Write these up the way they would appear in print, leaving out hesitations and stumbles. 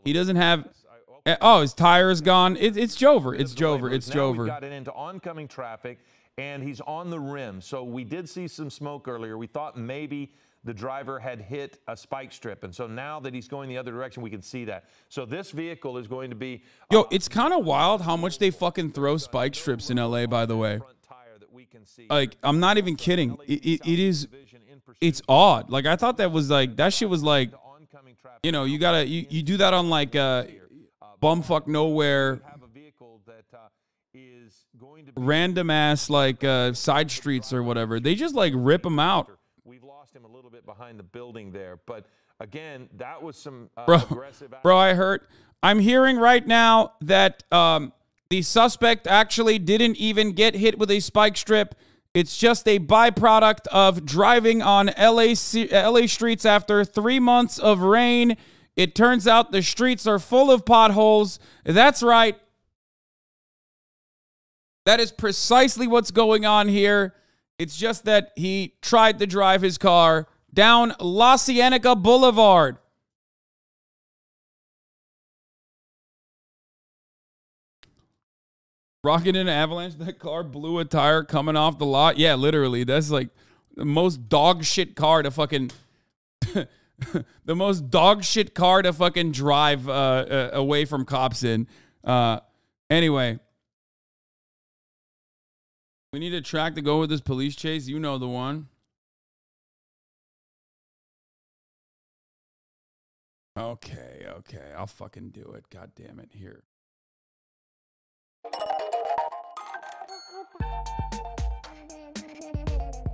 He doesn't have. Oh, his tire is gone. It's Jover. It's Jover. It's Jover. We've got it into oncoming traffic, and he's on the rim. So we did see some smoke earlier. We thought maybe the driver had hit a spike strip, and so now that he's going the other direction, we can see that. So this vehicle is going to be. Yo, it's kind of wild how much they fucking throw spike strips in LA. By the way, like I'm not even kidding. It is. It's odd. Like I thought that was like that shit was like. You know, you gotta you do that on like bumfuck nowhere, random ass like side streets or whatever. They just like rip them out. We've lost him a little bit behind the building there, but again, that was some aggressive. Bro, I'm hearing right now that the suspect actually didn't even get hit with a spike strip. It's just a byproduct of driving on LA streets after 3 months of rain. It turns out the streets are full of potholes. That's right. That is precisely what's going on here. It's just that he tried to drive his car down La Cienega Boulevard. Rocking in an avalanche, that car blew a tire coming off the lot. Yeah, literally. That's like the most dog shit car to fucking... the most dog shit car to fucking drive away from cops in. Anyway. We need a track to go with this police chase. You know the one. Okay. I'll fucking do it. God damn it. Here.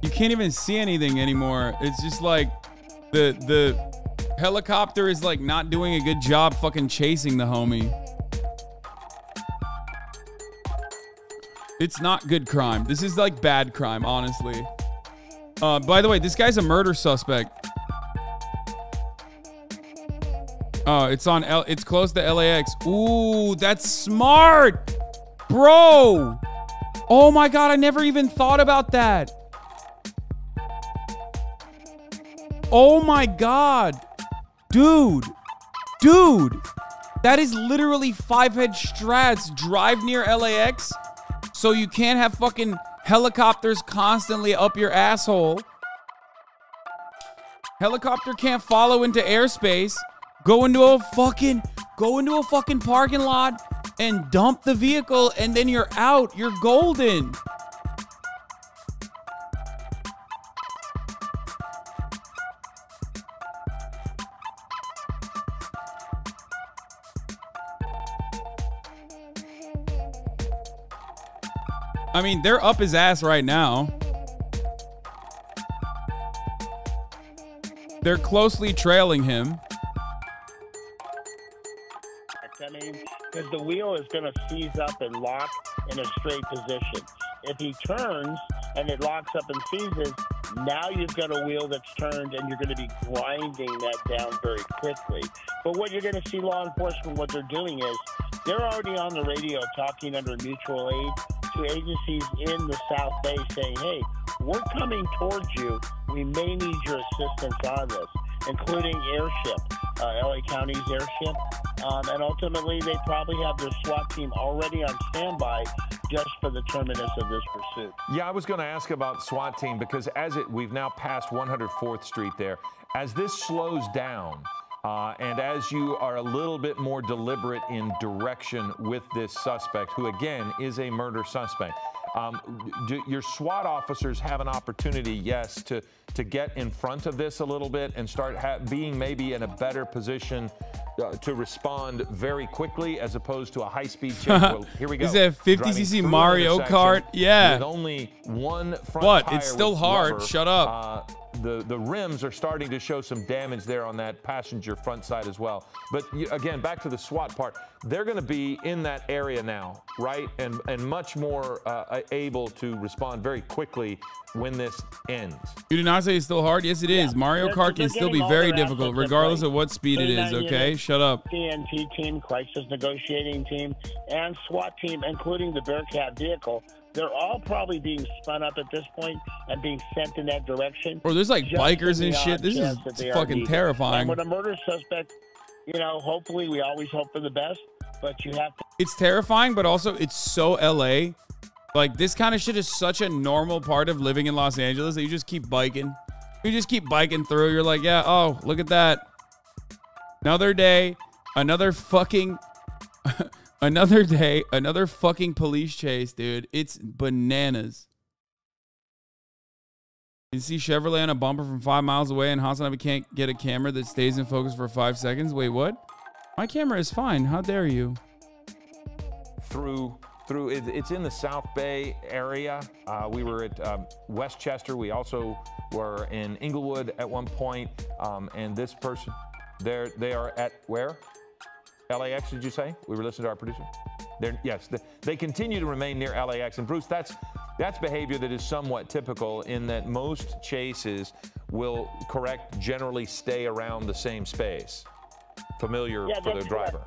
You can't even see anything anymore. It's just like the helicopter is like not doing a good job fucking chasing the homie. It's not good crime. This is like bad crime, honestly. By the way, this guy's a murder suspect. Oh, it's close to LAX. Ooh, that's smart. Bro. Oh my God, I never even thought about that. Oh my God. Dude. That is literally 5-head strats. Drive near LAX so you can't have fucking helicopters constantly up your asshole. Helicopter can't follow into airspace. Go into a fucking parking lot and dump the vehicle, and then you're out. You're golden. I mean, they're up his ass right now. They're closely trailing him. Because the wheel is going to seize up and lock in a straight position. If he turns and it locks up and seizes, now you've got a wheel that's turned and you're going to be grinding that down very quickly. But what you're going to see law enforcement, what they're doing is they're already on the radio talking under mutual aid to agencies in the South Bay saying, hey, we're coming towards you. We may need your assistance on this, including airship, LA County's airship. And ultimately, they probably have their SWAT team already on standby just for the terminus of this pursuit. Yeah, I was going to ask about SWAT team because we've now passed 104th Street there. As this slows down and as you are a little bit more deliberate in direction with this suspect, who again is a murder suspect, do your SWAT officers have an opportunity, yes, to get in front of this a little bit and start being maybe in a better position to respond very quickly as opposed to a high-speed chase? Well, here we go. Is that 50cc Mario Kart? Yeah. With only one front What? tire It's still with hard. rubber, Shut up. The rims are starting to show some damage there on that passenger front side as well. But again, back to the SWAT part, they're going to be in that area now, right? And much more able to respond very quickly when this ends. You did not say it's still hard? Yes, it is. Mario Kart can still be very difficult, regardless of what speed it is, okay? Shut up. TNT team, crisis negotiating team, and SWAT team, including the Bearcat vehicle, they're all probably being spun up at this point and being sent in that direction. Bro, there's like bikers and shit. This is fucking terrifying. And when a murder suspect you know, hopefully we always hope for the best, but you have to. It's terrifying, but also it's so LA. Like, this kind of shit is such a normal part of living in Los Angeles that you just keep biking. You just keep biking through. You're like, yeah, oh, look at that. Another day, another fucking, another day, another fucking police chase, dude. It's bananas. You see Chevrolet on a bumper from 5 miles away, and HasanAbi can't get a camera that stays in focus for 5 seconds. Wait, what? My camera is fine. How dare you? It's in the South Bay area. We were at Westchester. We also were in Inglewood at one point. And this person, they are at where? LAX, did you say? We were listening to our producer. Yes, they continue to remain near LAX. And Bruce, that's behavior that is somewhat typical in that most chases will generally stay around the same space. Familiar for the driver.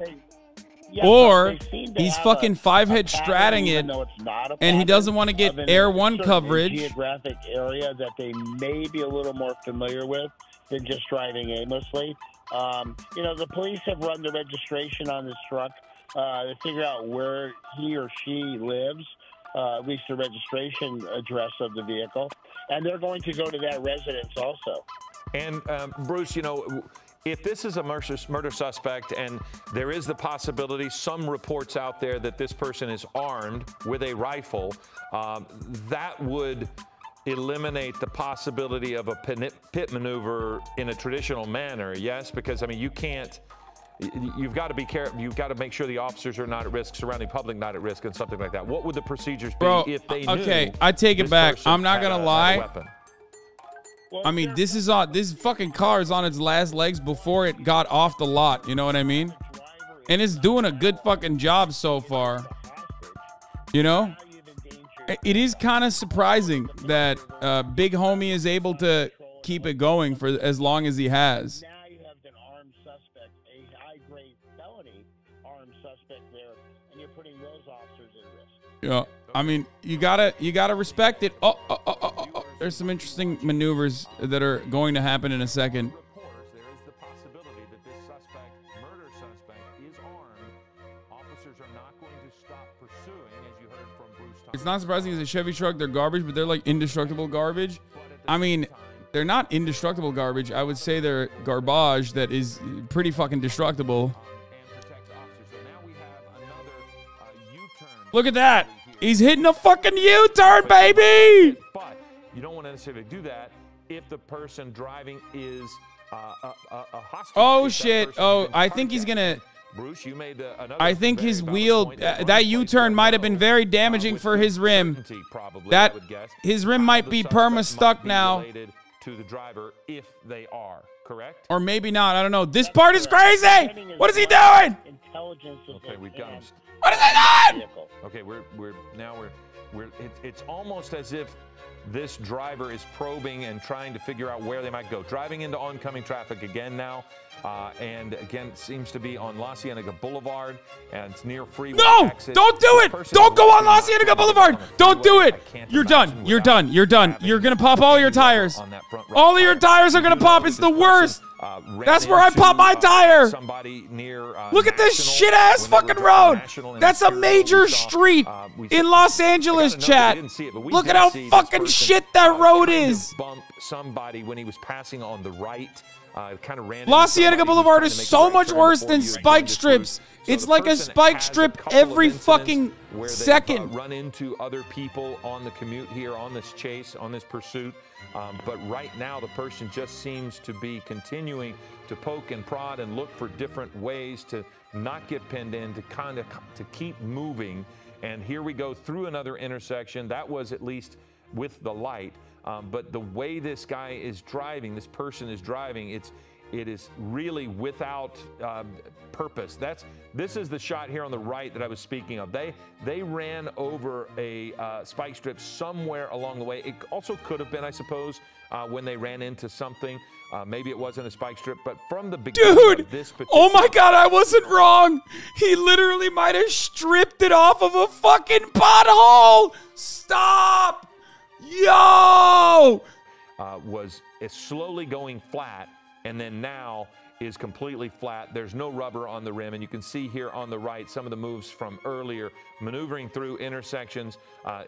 Yeah, or he's fucking five-head stratting it, and he doesn't want to get Air 1 coverage. Geographic area that they may be a little more familiar with than just driving aimlessly. You know, the police have run the registration on this truck to figure out where he or she lives, at least the registration address of the vehicle, and they're going to go to that residence also. And Bruce, you know, if this is a murder suspect and there is the possibility, some reports out there that this person is armed with a rifle, that would eliminate the possibility of a pit maneuver in a traditional manner, yes? Because, I mean, you've got to be careful. You've got to make sure the officers are not at risk, surrounding public not at risk, and something like that. What would the procedures be if they knew? Okay, I take it back. I'm not going to lie. I mean, this fucking car is on its last legs before it got off the lot. You know what I mean? And it's doing a good fucking job so far. You know? It is kind of surprising that Big Homie is able to keep it going for as long as he has. Now you have an armed suspect, a high-grade felony armed suspect there, and you're putting those officers at risk. Yeah. I mean, you gotta respect it. Oh. There's some interesting maneuvers that are going to happen in a second. There is the possibility that this murder suspect, is armed. Officers are not going to stop pursuing, as you heard from Bruce. It's not surprising it's a Chevy truck. They're garbage, but they're like indestructible garbage. I mean, they're not indestructible garbage. I would say they're garbage that is pretty fucking destructible. Look at that. He's hitting a fucking U-turn, baby! But you don't want to necessarily do that if the person driving is a hostage. Oh, shit. Oh, I think he's going to... Bruce, you made another... I think his wheel... that U-turn might have been very damaging for his rim. His rim might be perma-stuck now. To the driver, if they are, correct? Or maybe not. I don't know. This part is crazy! What is he doing? Okay, we've got him... What is he doing? Okay, it's almost as if this driver is probing and trying to figure out where they might go. Driving into oncoming traffic again now, and again, it seems to be on La Cienega Boulevard, and it's near freeway exit. Don't do it! Don't go on La Cienega Boulevard! Don't do it! You're done. You're done. You're done. You're going to pop all your tires. All of your tires are going to pop. It's the worst. That's where I pop my tire. Look at this shit-ass fucking road. That's a major street in Los Angeles, chat. Look at how fucking shit that road is. Somebody when he was passing on the right. Kind of ran. La Cienega Boulevard is so much worse than spike strips. It's like a spike strip every fucking second. Run into other people on the commute here, on this chase, on this pursuit. But right now, the person just seems to be continuing to poke and prod and look for different ways to not get pinned in, to keep moving. And here we go through another intersection. That was at least with the light. But the way this guy is driving, this person is driving, it is really without purpose. This is the shot here on the right that I was speaking of. They ran over a spike strip somewhere along the way. It also could have been, I suppose, when they ran into something. Maybe it wasn't a spike strip, but from the beginning of this particular... Oh my God, I wasn't wrong. He literally might have stripped it off of a fucking pothole. Stop. Yo! Was slowly going flat, and then now is completely flat. There's no rubber on the rim, and you can see here on the right some of the moves from earlier, maneuvering through intersections,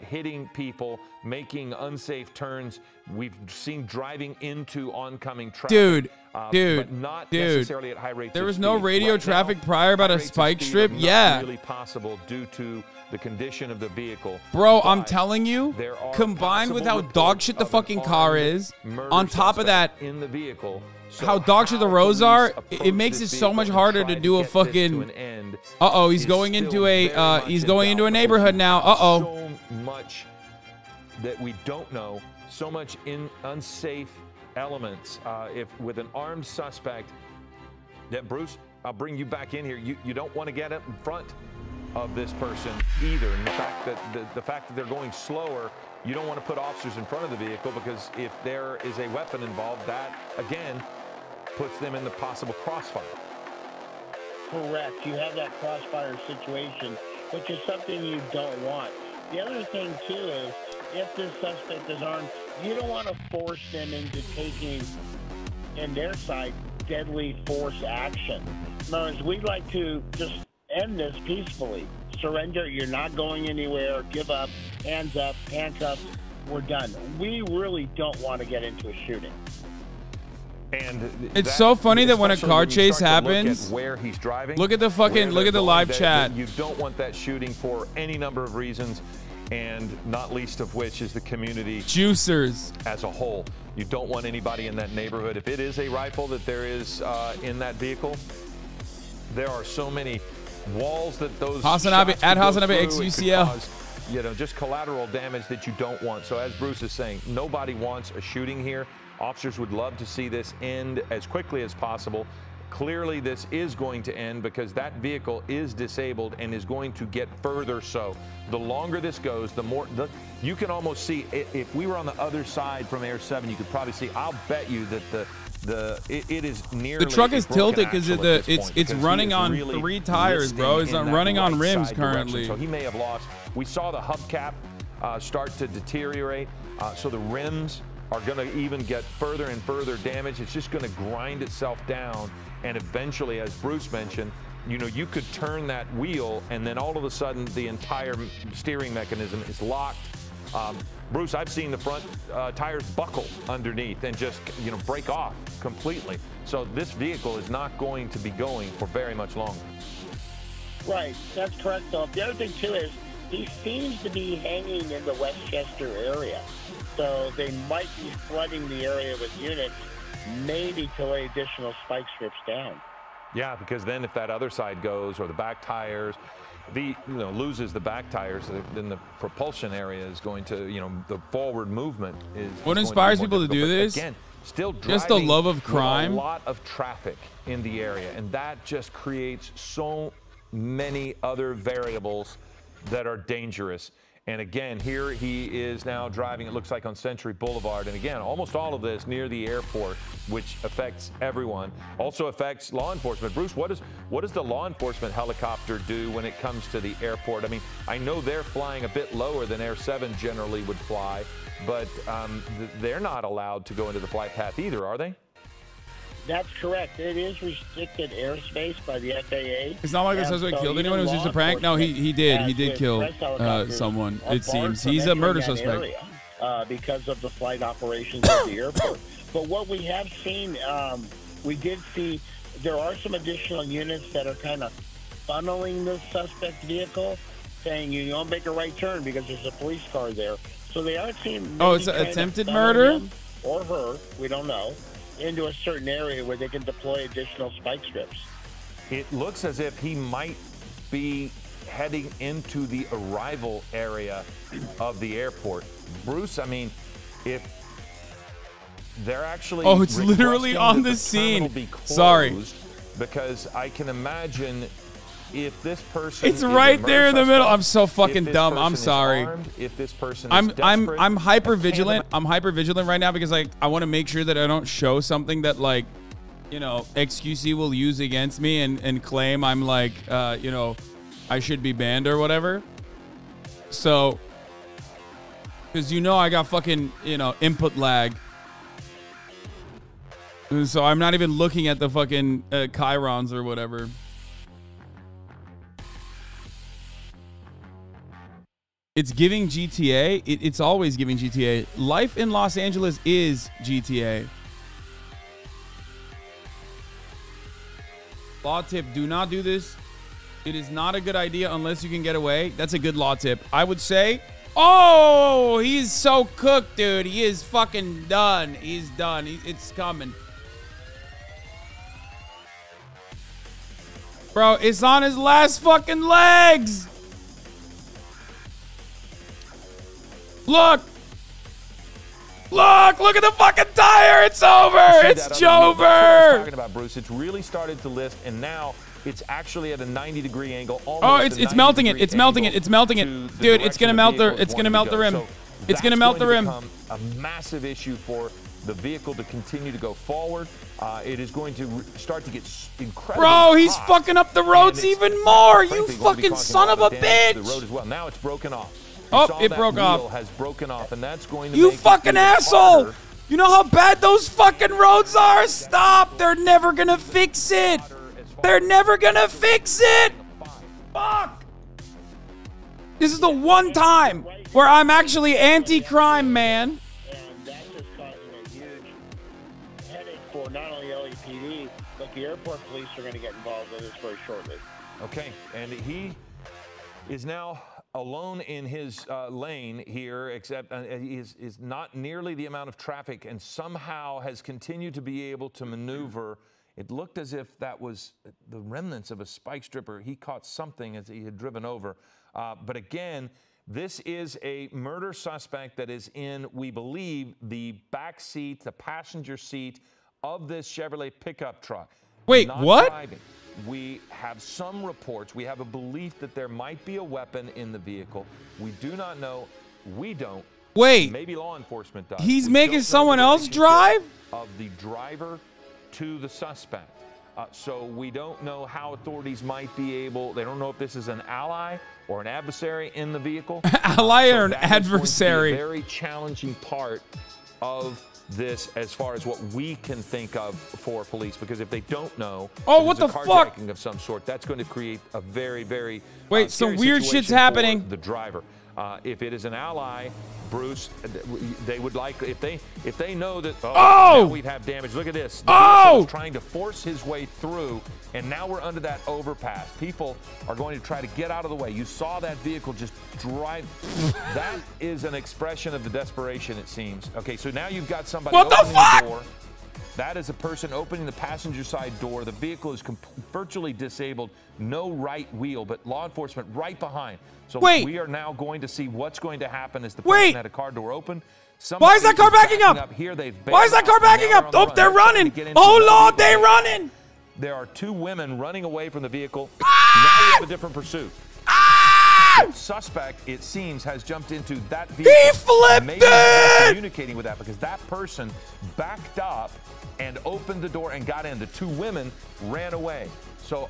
hitting people, making unsafe turns. We've seen driving into oncoming traffic. But not necessarily at high rates. There of was no speed. radio Right traffic now, prior about high a rates of spike speed strip. are not Yeah. really possible due to the condition of the vehicle. Bro, But I'm telling you, there are combined with how possible dog reports shit the of an fucking car armed is, murder on top of that, suspect in the vehicle. So how dog shit the roads police are, approach it makes it this so much vehicle and harder try to do a get this to fucking. an end He's is going still into very a much he's in going doubt into a because neighborhood we now. have Uh-oh. So much that we don't know, so much in unsafe elements. If with an armed suspect, that Bruce, I'll bring you back in here. You don't want to get up in front of this person either. And the fact that they're going slower, you don't want to put officers in front of the vehicle, because if there is a weapon involved, that again puts them in the possible crossfire. Correct. You have that crossfire situation, which is something you don't want. The other thing, too, is if this suspect is armed, you don't want to force them into taking, in their side, deadly force action. In other words, we'd like to just end this peacefully. Surrender. You're not going anywhere. Give up. Hands up. Handcuffs. We're done. We really don't want to get into a shooting. And It's so funny that when a especially car when you chase start to happens, look at where he's driving, look at the fucking, where look at they're the going, live that chat. you don't want that shooting for any number of reasons, and not least of which is the community Juicers. as a whole. You don't want anybody in that neighborhood. If it is a rifle that there is in that vehicle, there are so many walls that those HasanAbi, shots at could go HasanAbi through. It could XUCL. cause, just collateral damage that you don't want. So as Bruce is saying, nobody wants a shooting here. Officers would love to see this end as quickly as possible. Clearly, this is going to end because that vehicle is disabled and is going to get further so. The longer this goes, the more you can almost see. If we were on the other side from Air 7, you could probably see. I'll bet you that it is nearly. The truck is a broken tilted because axle at this it's point, it's because running he is on really 3 tires, bro. It's listing not in running that on right rims side direction. currently. So he may have lost. We saw the hubcap start to deteriorate, so the rims are going to even get further and further damage. It's just going to grind itself down, and eventually, as Bruce mentioned, you could turn that wheel, and then all of a sudden, the entire steering mechanism is locked. Bruce, I've seen the front tires buckle underneath and just break off completely. So this vehicle is not going to be going for very much longer. Right, that's correct, though. The other thing, too, is he seems to be hanging in the Westchester area. So they might be flooding the area with units, maybe to lay additional spike strips down. Yeah, because then if that other side goes, or the back tires, loses the back tires, then the propulsion area is going to, the forward movement is. What inspires people to do this? Again, still just the love of with crime. a lot of traffic in the area, and that just creates so many other variables that are dangerous. And again, here he is now driving, it looks like, on Century Boulevard. And again, almost all of this near the airport, which affects everyone. Also affects law enforcement. Bruce, what does the law enforcement helicopter do when it comes to the airport? I mean, I know they're flying a bit lower than Air 7 generally would fly, but they're not allowed to go into the flight path either, are they? That's correct. It is restricted airspace by the FAA. It's not like the suspect killed anyone. It was just a prank. No, he did. He did kill someone. It seems he's a murder suspect because of the flight operations of the airport. But what we have seen, we did see there are some additional units that are kind of funneling the suspect vehicle, saying you don't make a right turn because there's a police car there. So they are seeing. Oh, it's an attempted murder? Or her, we don't know, into a certain area where they can deploy additional spike strips. It looks as if he might be heading into the arrival area of the airport. Bruce, I mean, if they're actually it's literally on the scene. Sorry. Because I can imagine if this person it's right there in the middle. I'm so fucking dumb. I'm sorry. Armed, if this person I'm hyper vigilant. I'm hyper vigilant right now because I want to make sure that I don't show something that XQC will use against me and claim I'm I should be banned or whatever. So because I got fucking input lag. So I'm not even looking at the fucking chyrons or whatever. It's giving GTA. It's always giving GTA. Life in Los Angeles is GTA. Law tip, do not do this. It is not a good idea unless you can get away. That's a good law tip. I would say, oh, he's so cooked, dude. He is fucking done. He's done. It's coming. Bro, it's on his last fucking legs. Look! Look at the fucking tire! It's over! It's Jover! Talking about, Bruce, it's really started to lift, and now it's actually at a 90-degree angle. Oh, it's melting it! It's melting it! It's melting it! Dude, it's gonna melt the rim. It's gonna melt the rim. A massive issue for the vehicle to continue to go forward. It is going to start to get incredibly Bro, he's hot, fucking up the roads even more! You frankly, fucking son of a bitch! The road as well. Now it's broken off. Oh, it broke off. Has broken off, and that's going to you make fucking it asshole! harder. You know how bad those fucking roads are? Stop! They're never gonna fix it! They're never gonna fix it! Fuck! This is the one time where I'm actually anti-crime, man. And that's just causing a huge headache for not only LAPD, but the airport police are going to get involved in this very shortly. Okay, and he is now alone in his lane here, except he is not nearly the amount of traffic, and somehow has continued to be able to maneuver. It looked as if that was the remnants of a spike stripper. He caught something as he had driven over. But again, this is a murder suspect that is in, we believe, the back seat, the passenger seat of this Chevrolet pickup truck. Wait, what? Driving. We have some reports. We have a belief that there might be a weapon in the vehicle. We do not know. We don't. Wait. Maybe law enforcement does. He's We making don't know someone the else drive? relationship of the driver to the suspect. So we don't know how authorities might be able. They don't know if this is an ally or an adversary in the vehicle. Ally or an that is going to be a adversary? very challenging part of this as far as what we can think of for police, because if they don't know, oh, what the fuck, carjacking of some sort, that's going to create a very, very wait. Some weird shit's situation happening. for the driver. If it is an ally, Bruce, they would like if they know that. Oh, now we'd have damage. Look at this. The vehicle is trying to force his way through, and now we're under that overpass. People are going to try to get out of the way. You saw that vehicle just drive. That is an expression of the desperation, it seems. Okay, so now you've got somebody opening the door. That is a person opening the passenger side door. The vehicle is virtually disabled. No right wheel, but law enforcement right behind. So we are now going to see what's going to happen as the person had a car door open. Why is that car backing up? Here why is that car backing up? Oh, they're running. Oh, Lord, they're running. There are two women running away from the vehicle. Now we have a different pursuit. The suspect, it seems, has jumped into that vehicle. He flipped Maybe it! Communicating with that because that person backed up and opened the door and got in. The two women ran away. So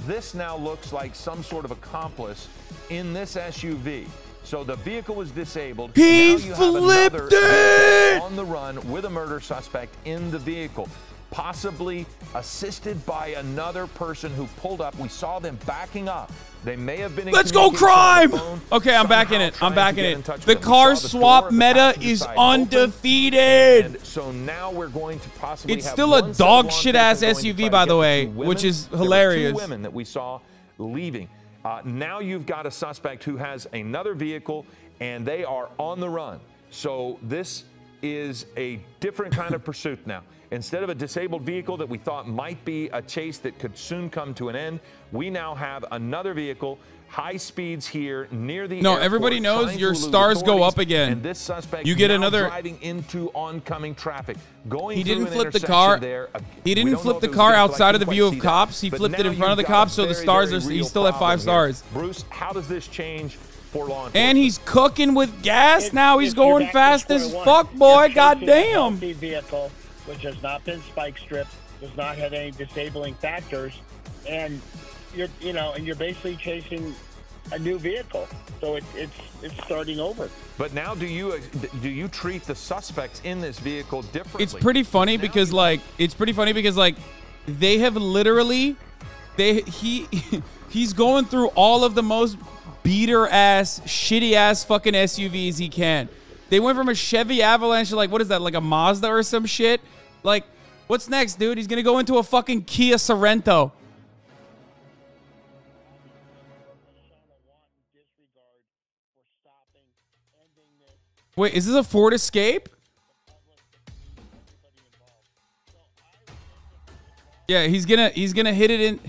this now looks like some sort of accomplice in this SUV. So the vehicle was disabled. He now you have flipped it! on the run with a murder suspect in the vehicle, possibly assisted by another person who pulled up. We saw them backing up. They may have been. Let's go crime! Okay, I'm back in it. I'm back in it. The car swap meta is undefeated. And so now we're going to possibly. It's still a dog shit ass SUV, by the way, which is hilarious. There were two women that we saw leaving. Now you've got a suspect who has another vehicle, and they are on the run. So this is a different kind of pursuit now. Instead of a disabled vehicle that we thought might be a chase that could soon come to an end, we now have another vehicle, high speeds here near the airport. Everybody knows your stars go up again. And this suspect you get now another driving into oncoming traffic. He didn't flip the car. He didn't flip the car outside of the view of cops. He flipped it in front of the cops, so the stars are. He's still at 5 stars. Bruce, how does this change for law enforcement? And he's cooking with gas now. He's going fast as fuck, boy. Goddamn. Vehicle which has not been spike stripped, does not have any disabling factors, and you're basically chasing a new vehicle. So it's starting over. But now, do you treat the suspects in this vehicle differently? It's pretty funny because like they have literally he's going through all of the most beater ass, shitty ass fucking SUVs he can. They went from a Chevy Avalanche to like, what is that, like a Mazda or some shit? Like, what's next, dude? He's gonna go into a fucking Kia Sorento. Wait, is this a Ford Escape? Yeah, he's gonna hit it in.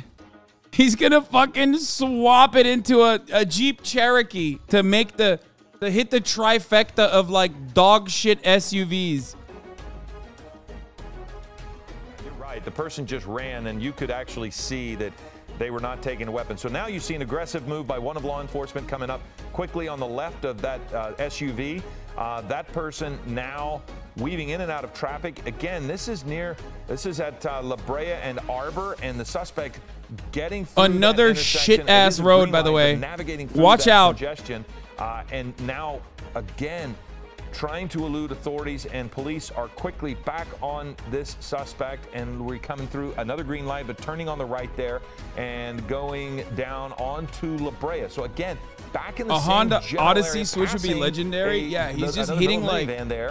He's gonna fucking swap it into a Jeep Cherokee to make the hit the trifecta of like dog shit SUVs. You're right. The person just ran, and you could actually see that they were not taking a weapon. So now you see an aggressive move by one of law enforcement coming up quickly on the left of that SUV. That person now weaving in and out of traffic. Again, this is at La Brea and Arbor, and the suspect getting through another shit ass road, by the way. Navigating through Watch that out. congestion, and now again trying to elude authorities, and police are quickly back on this suspect, and we're coming through another green light, but turning on the right there and going down onto La Brea. So again, back in the a Honda Odyssey switch would be legendary. Yeah, he's just hitting like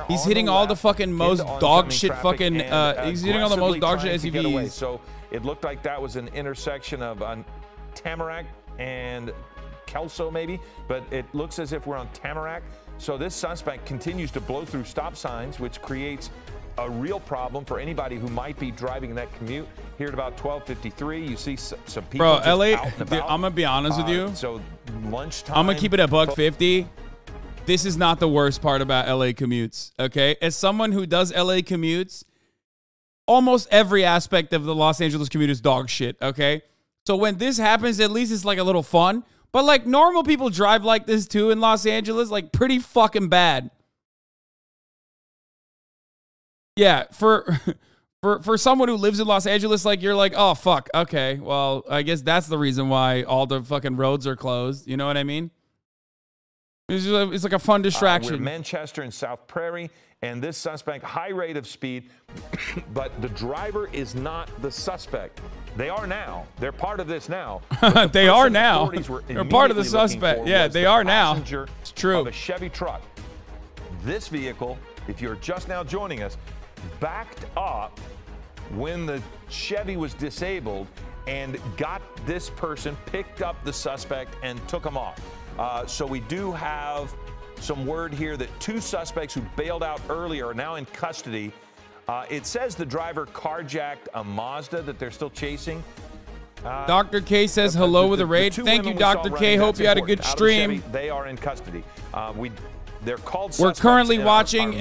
he's hitting all the fucking most dog shit fucking he's hitting all the most dog shit SUVs. So it looked like that was an intersection of Tamarack and Kelso maybe, but it looks as if we're on Tamarack. So this suspect continues to blow through stop signs, which creates a real problem for anybody who might be driving that commute. Here at about 12:53, you see some people. Bro, just LA, out and about. I'm gonna be honest with you. So lunchtime. I'm gonna keep it at $150. This is not the worst part about LA commutes. Okay, as someone who does LA commutes, almost every aspect of the Los Angeles commute is dog shit. Okay, so when this happens, at least it's like a little fun. But like normal people drive like this too in Los Angeles, like pretty fucking bad. Yeah, for someone who lives in Los Angeles, like you're like, oh fuck, okay, well I guess that's the reason why all the fucking roads are closed. You know what I mean? It's like a fun distraction. We're Manchester and South Prairie, and this suspect, high rate of speed, but the driver is not the suspect. They are now. They're part of this now. They are now. They're part of the suspect. Yeah, they are now. It's true. Of a Chevy truck. This vehicle, if you're just now joining us, backed up when the Chevy was disabled and got this person, picked up the suspect, and took him off. So we do have some word here that two suspects who bailed out earlier are now in custody. It says the driver carjacked a Mazda that they're still chasing. Dr. K says hello with a raid. Thank you, Dr. K. Hope you had a good stream. They are in custody. They're called suspects. We're currently watching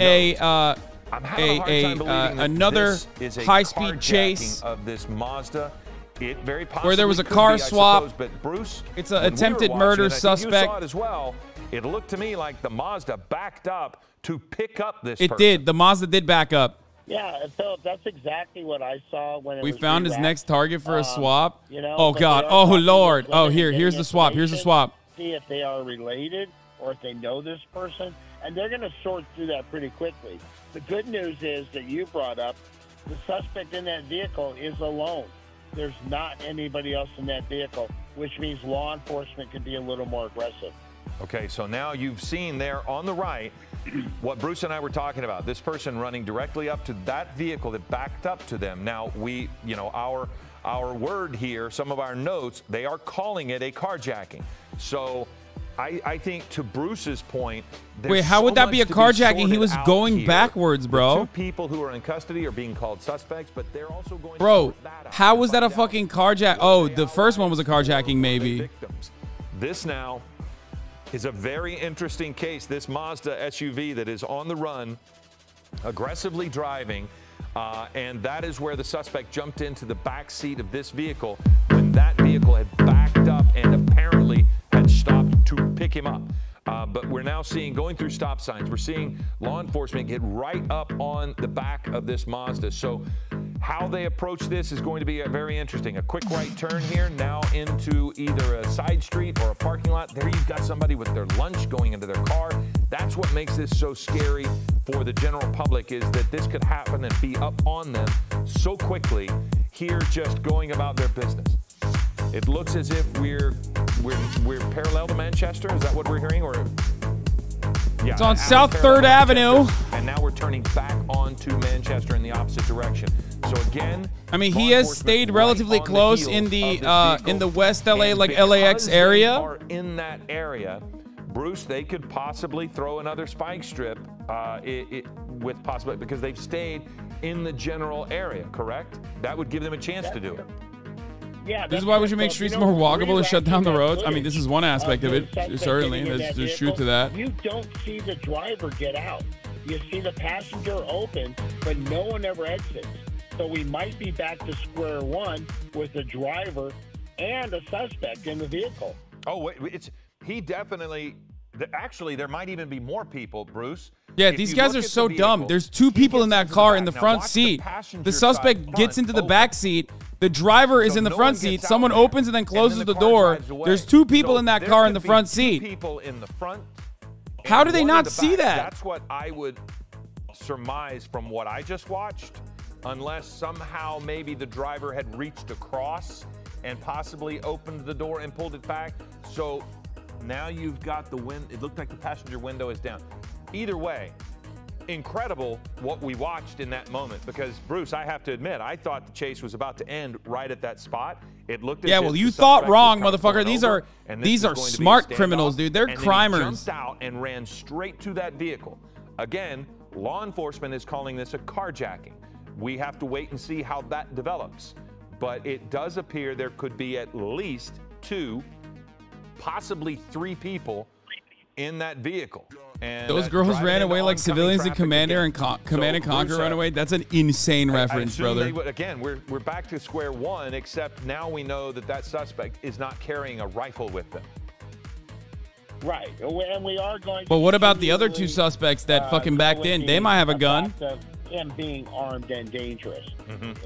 another high-speed chase of this Mazda. It very where there was a car swap. Suppose, but Bruce, it's an attempted murder suspect. You saw it as well. It looked to me like the Mazda backed up to pick up this person. It did. The Mazda did back up. Yeah, Philip, that's exactly what I saw when we found his next target for a swap. You know, oh God! Oh Lord! Oh here's the swap. Here's the swap. See if they are related or if they know this person, and they're going to sort through that pretty quickly. The good news is that you brought up the suspect in that vehicle is alone. There's not anybody else in that vehicle, which means law enforcement can be a little more aggressive. Okay, so now you've seen there on the right what Bruce and I were talking about. This person running directly up to that vehicle that backed up to them. Now, we, you know, our word here, some of our notes, they are calling it a carjacking. So I think to Bruce's point, wait, how would that be a carjacking? He was going backwards, bro. The two people who are in custody are being called suspects, but they're also going. Bro, how was that a fucking carjack? Oh, the first one was a carjacking, maybe. Victims. This now is a very interesting case. This Mazda SUV that is on the run, aggressively driving, and that is where the suspect jumped into the back seat of this vehicle when that vehicle had backed up and apparently had stopped to pick him up. But we're now seeing, going through stop signs, we're seeing law enforcement get right up on the back of this Mazda. So How they approach this is going to be very interesting. A quick right turn here, now into either a side street or a parking lot. There you've got somebody with their lunch going into their car. That's what makes this so scary for the general public, is that this could happen and be up on them so quickly here, just going about their business. It looks as if we're parallel to Manchester. Is that what we're hearing? Or yeah, it's on South 3rd Avenue. And now we're turning back onto Manchester in the opposite direction. So again, I mean, he has stayed relatively close in the West LA, like LAX area. Are in that area, Bruce, they could possibly throw another spike strip with possibility, because they've stayed in the general area, correct? That would give them a chance to do it. Yeah, this is why we should make streets more walkable and shut down the roads. I mean, this is one aspect of it, certainly. There's truth to that. You don't see the driver get out. You see the passenger open, but no one ever exits. So we might be back to square one with the driver and a suspect in the vehicle. Oh, wait, he definitely. Actually, there might even be more people, Bruce. Yeah, these guys are so dumb. There's 2 people in that car in the front seat. The suspect gets into the back seat. The driver is in the front seat. Someone opens and then closes the door. There's 2 people in that car in the front seat. People in the front. How do they not see that? That's what I would surmise from what I just watched, unless somehow maybe the driver had reached across and possibly opened the door and pulled it back. So now you've got the wind. It looked like the passenger window is down. Either way, incredible what we watched in that moment, because, Bruce, I have to admit, I thought the chase was about to end right at that spot. It looked as yeah, well, you thought wrong, motherfucker. These are smart criminals, dude. They're crimers. He jumped out and ran straight to that vehicle. Again, law enforcement is calling this a carjacking. We have to wait and see how that develops. But it does appear there could be at least 2, possibly 3 people in that vehicle. And those girls ran away like civilians in Command and Conquer run away. That's an insane reference, brother. Again, we're back to square one, except now we know that suspect is not carrying a rifle with them. Right, and we are going to. But what about the other 2 suspects that fucking backed in? They might have a gun. Him being armed and dangerous,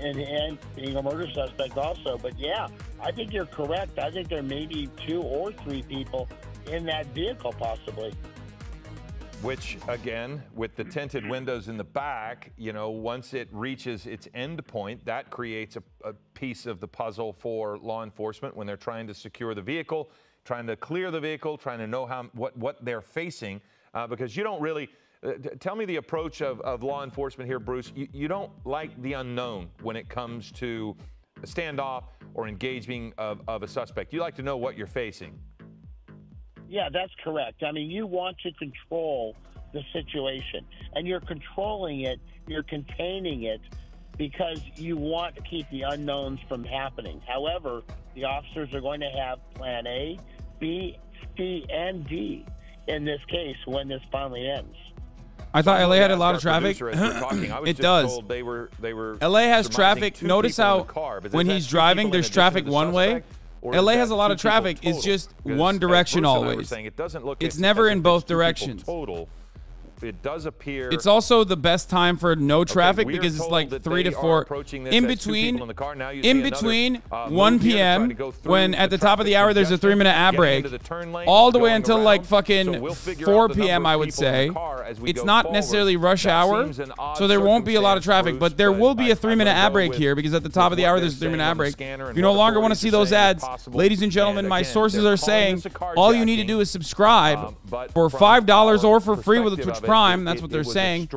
and being a murder suspect also. But yeah, I think you're correct. I think there may be 2 or 3 people in that vehicle, possibly. Which, again, with the tinted windows in the back, you know, once it reaches its end point, that creates a piece of the puzzle for law enforcement when they're trying to secure the vehicle, trying to clear the vehicle, trying to know what they're facing, because you don't really. Tell me the approach of law enforcement here, Bruce. You don't like the unknown when it comes to a standoff or engaging of a suspect. You like to know what you're facing. Yeah, that's correct. I mean, you want to control the situation, and you're controlling it, you're containing it, because you want to keep the unknowns from happening. However, the officers are going to have plan A, B, C, and D in this case when this finally ends. I thought LA had a lot of traffic. It does. LA has traffic. Notice how when he's driving, there's traffic one way. LA has a lot of traffic. It's just one direction always. It's never in both directions. It does appear. It's also the best time for no traffic because it's like 3 to 4 in between 1 p.m. when at the top of the hour there's a 3-minute ad break, all the way until like fucking 4 p.m. I would say. It's not necessarily rush hour, so there won't be a lot of traffic, but there will be a 3-minute ad break here because at the top of the hour there's a 3-minute ad break. If you no longer want to see those ads, ladies and gentlemen, my sources are saying all you need to do is subscribe for $5 or for free with a Twitch Prime. That's what they're saying.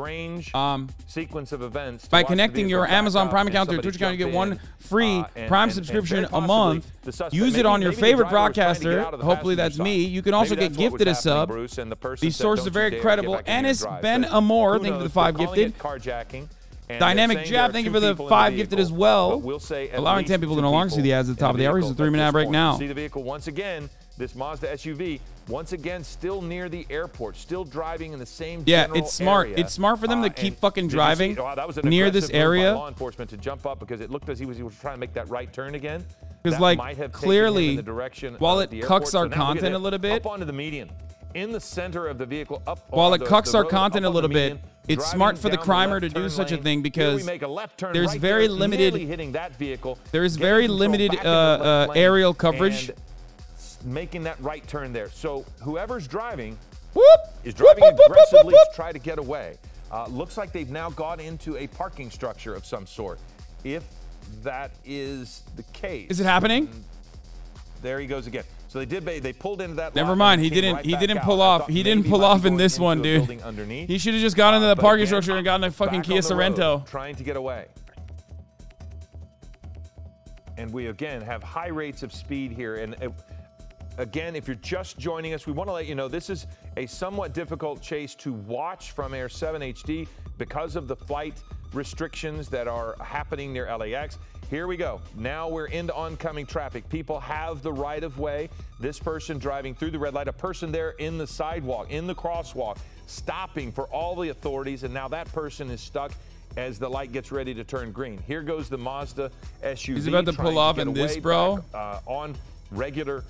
Sequence of events. By connecting your Amazon Prime account to your Twitch account, you get 1 free Prime subscription a month. Use it on your favorite broadcaster. Hopefully that's me. You can also get gifted a sub. These sources are very credible. Ennis Ben Amor, thank you for the 5 gifted. Dynamic Jab, thank you for the 5 gifted as well. Allowing 10 people to no longer see the ads at the top of the hour. Here's a 3-minute ad break now. See the vehicle once again. This Mazda SUV, once again, still near the airport, still driving in the same general it's smart. area. It's smart for them to keep fucking driving near this area. Law enforcement to jump up because it looked as he was trying to make that right turn again. Because like clearly, while it cucks our content a little bit, up onto the median, in the center of the vehicle, up while it cucks our content a little bit, it's smart for the crimer to do such a thing because there's very limited aerial coverage. Making that right turn there. So whoever's driving Whoop, is driving whoop, whoop, aggressively whoop, whoop, to try to get away. Looks like they've now got into a parking structure of some sort. If that is the case. Is it happening? There he goes again. So they pulled into that. Never mind. He didn't pull off. He didn't pull off in this one, dude. He should have just gone into the parking structure and gotten a fucking Kia Sorento. Trying to get away. And we again have high rates of speed here. And again, if you're just joining us, we want to let you know this is a somewhat difficult chase to watch from Air 7 HD because of the flight restrictions that are happening near LAX. Here we go. Now we're into oncoming traffic. People have the right of way. This person driving through the red light, a person there in the sidewalk, in the crosswalk, stopping for all the authorities, and now that person is stuck as the light gets ready to turn green. Here goes the Mazda SUV. He's about to pull off in this, bro. On regular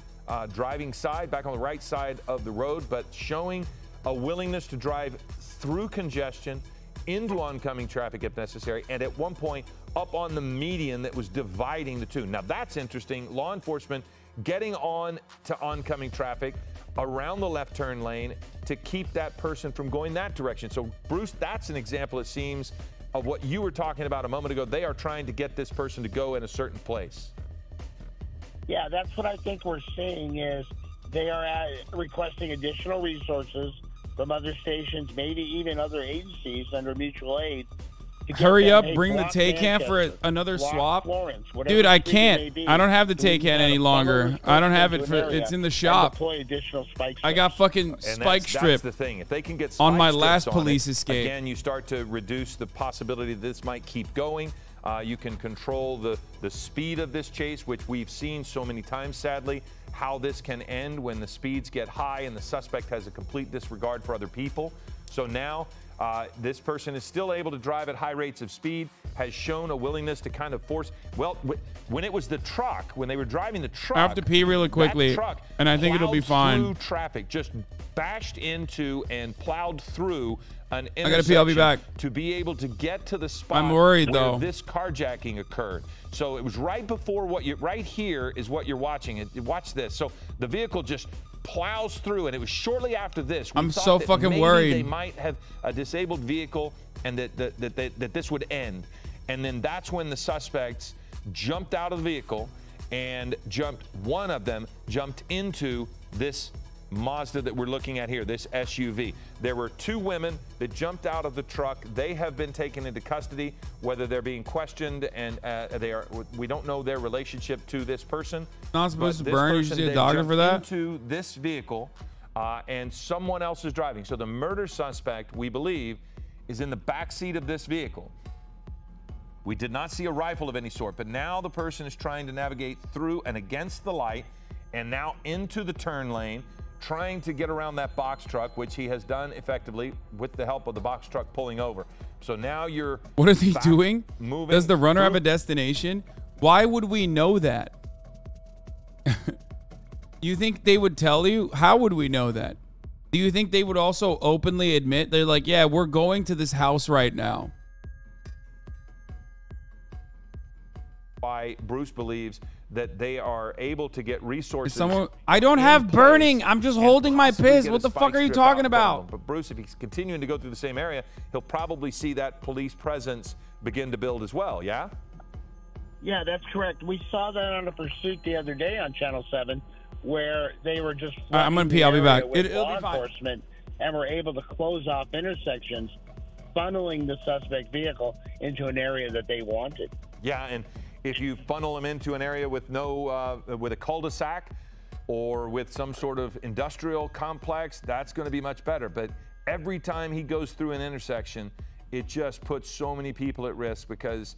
driving side, back on the right side of the road, but showing a willingness to drive through congestion into oncoming traffic if necessary, and at one point up on the median that was dividing the two. Now that's interesting. Law enforcement getting on to oncoming traffic around the left turn lane to keep that person from going that direction. So Bruce, that's an example, it seems, of what you were talking about a moment ago. They are trying to get this person to go in a certain place. Yeah, that's what I think we're seeing is they are requesting additional resources from other stations, maybe even other agencies under mutual aid. Hurry up, bring the Taycan for another swap. Florence, dude, I can't. I don't have the Taycan any longer. I don't have it. It's in the shop. I got fucking spike strip. That's the thing. If they can get on my last police escape. Again, you start to reduce the possibility that this might keep going. You can control the speed of this chase, which we've seen so many times, sadly, how this can end when the speeds get high and the suspect has a complete disregard for other people. So now this person is still able to drive at high rates of speed, has shown a willingness to kind of force. Well, when it was the truck, when they were driving the truck. I have to pee really quickly, and I think it'll be fine. Through traffic, just bashed into and plowed through an intersection. I gotta pee. I'll be back. To be able to get to the spot. I'm worried where though. This carjacking occurred. So it was right before what you. Right here is what you're watching. Watch this. So the vehicle just plows through, and it was shortly after this. I'm so fucking worried. They might have a disabled vehicle, and that this would end. And then that's when the suspects jumped out of the vehicle and one of them jumped into this Mazda that we're looking at here, this SUV. There were two women that jumped out of the truck. They have been taken into custody, whether they're being questioned, and we don't know their relationship to this person. Not supposed to burn. You should see a doctor for that. Into this vehicle, and someone else is driving. So the murder suspect, we believe, is in the back seat of this vehicle. We did not see a rifle of any sort, but now the person is trying to navigate through and against the light and now into the turn lane, trying to get around that box truck, which he has done effectively with the help of the box truck pulling over. So now you're... What is he doing? Moving. Does the runner have a destination? Why would we know that? You think they would tell you? How would we know that? Do you think they would also openly admit they're like, yeah, we're going to this house right now? Why Bruce believes that they are able to get resources. I don't have burning. I'm just holding my piss. What the fuck are you talking about? But Bruce, if he's continuing to go through the same area, he'll probably see that police presence begin to build as well, yeah? Yeah, that's correct. We saw that on a pursuit the other day on Channel 7 where they were just... I'm going to pee. I'll be back. It'll be fine. And were able to close off intersections, funneling the suspect vehicle into an area that they wanted. Yeah, and if you funnel them into an area with with a cul-de-sac or with some sort of industrial complex, that's going to be much better. But every time he goes through an intersection, it just puts so many people at risk because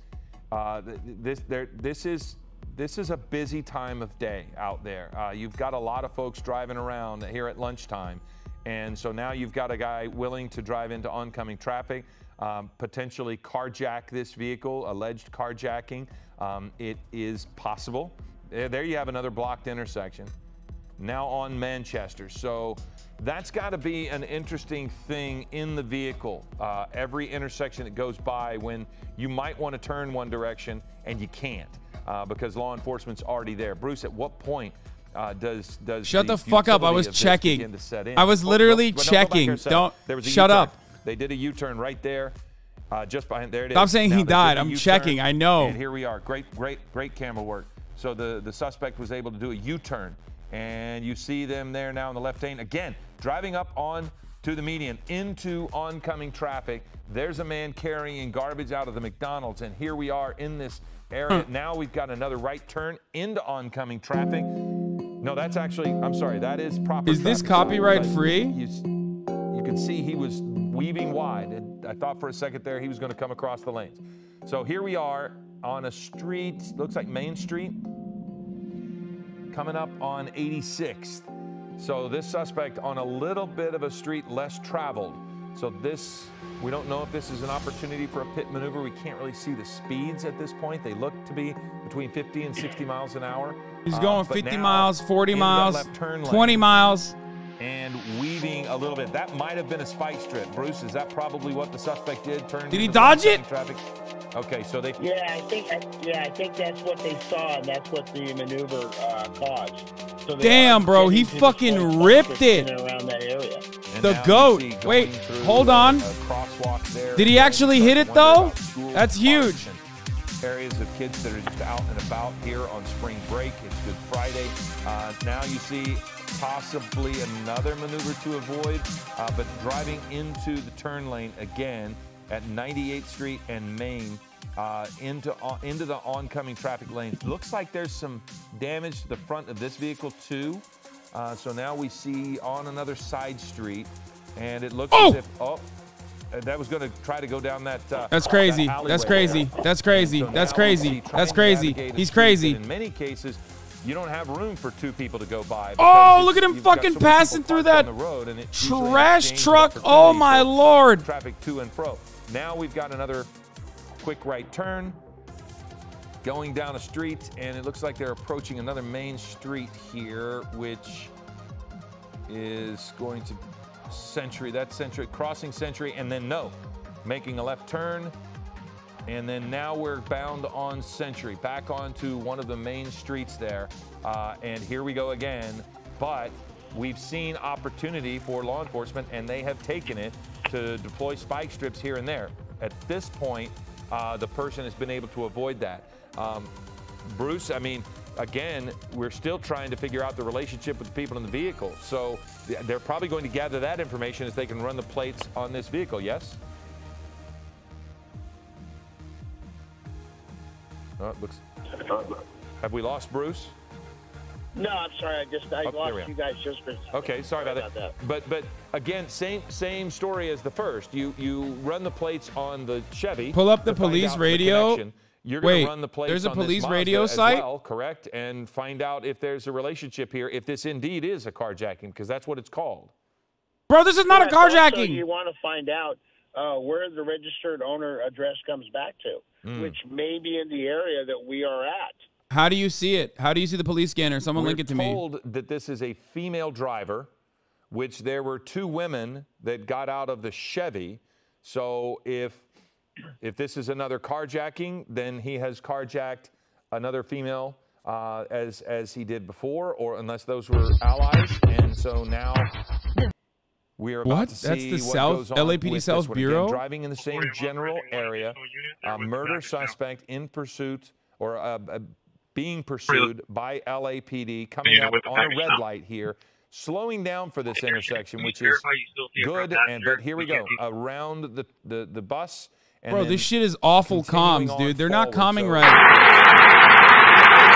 this is a busy time of day out there. You've got a lot of folks driving around here at lunchtime. And so now you've got a guy willing to drive into oncoming traffic, potentially carjack this vehicle, alleged carjacking. It is possible. There you have another blocked intersection. now on Manchester. So that's got to be an interesting thing in the vehicle. Every intersection that goes by when you might want to turn one direction and you can't because law enforcement's already there. Bruce, at what point does shut the fuck up? I was checking. I was literally checking. Don't shut up. They did a U-turn right there. Just behind there it is. Stop saying he died. I'm checking. I know. And here we are. Great camera work. So the suspect was able to do a U-turn, and you see them there now in the left lane again, driving up on to the median into oncoming traffic. There's a man carrying garbage out of the McDonald's, and here we are in this area. Now we've got another right turn into oncoming traffic. No, that's actually, I'm sorry, that is proper. Is this copyright free? You can see he was weaving wide. And I thought for a second there he was going to come across the lanes. So here we are on a street, looks like Main Street, coming up on 86th. So this suspect on a little bit of a street less traveled. So this, we don't know if this is an opportunity for a pit maneuver. We can't really see the speeds at this point. They look to be between 50 and 60 miles an hour. He's going 50 miles, 40 miles, 20 miles. And weaving a little bit. That might have been a spike strip. Bruce, is that probably what the suspect did? Did he dodge it? Traffic? Okay, so they. Yeah, I think that's what they saw, and that's what the maneuver caused. So damn, bro, he fucking ripped it. Around that area. The goat. Wait, hold on. Did he actually hit it though? That's huge. Areas of kids that are just out and about here on spring break. It's Good Friday. Now you see possibly another maneuver to avoid, but driving into the turn lane again at 98th Street and Main into the oncoming traffic lanes. Looks like there's some damage to the front of this vehicle too. So now we see on another side street, and it looks as if that was going to try to go down that. That's crazy. That's crazy. That's crazy. That's crazy. That's crazy. He's crazy. In many cases, you don't have room for two people to go by. Oh, look at him fucking passing through that trash truck. Oh my Lord. Traffic to and fro. Now we've got another quick right turn going down a street, and it looks like they're approaching another main street here, which is going to Century, crossing Century, and then making a left turn. And then now we're bound on Century, back onto one of the main streets there. And here we go again. But we've seen opportunity for law enforcement, and they have taken it to deploy spike strips here and there. At this point, the person has been able to avoid that. Bruce, I mean, again, we're still trying to figure out the relationship with the people in the vehicle. So they're probably going to gather that information as they can run the plates on this vehicle, yes? Oh, it looks. Have we lost Bruce? No, I'm sorry. I lost you guys just for. Okay, sorry about that. But again, same story as the first. You run the plates on the Chevy. Pull up the police radio. You're going to run the plates there's a on police this radio Mazda site? as well, correct? And find out if there's a relationship here, if this indeed is a carjacking, because that's what it's called. Bro, this is not a carjacking. Also, you want to find out where the registered owner address comes back to, which may be in the area that we are at. How do you see it? How do you see the police scanner? Someone link it to me. We're told that this is a female driver, which there were two women that got out of the Chevy. So if this is another carjacking, then he has carjacked another female as he did before, or unless those were allies. And so now we are about to see That's the what South goes on LAPD with South this one. Bureau? Again, driving in the same general area, murder suspect in pursuit or being pursued by LAPD, coming up on a red light here, slowing down for this intersection, which is good. But here we go, around the bus. And bro, this shit is awful comms, dude. They're not calming right.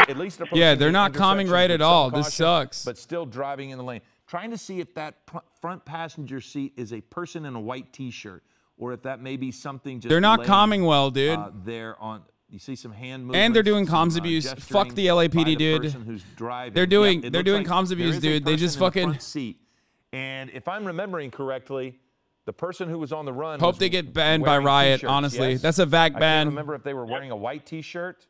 At least yeah, they're not calming right at all. This sucks. But still driving in the lane. Trying to see if that front passenger seat is a person in a white T-shirt, or if that may be something just. They're not calming well, dude. There on. You see some hand movements. And they're doing comms abuse. Fuck the LAPD, dude. They're doing comms abuse, dude. They just fucking. And if I'm remembering correctly, the person who was on the run. Hope they get banned by Riot. Honestly, that's a VAC ban. I can't remember if they were wearing a white T-shirt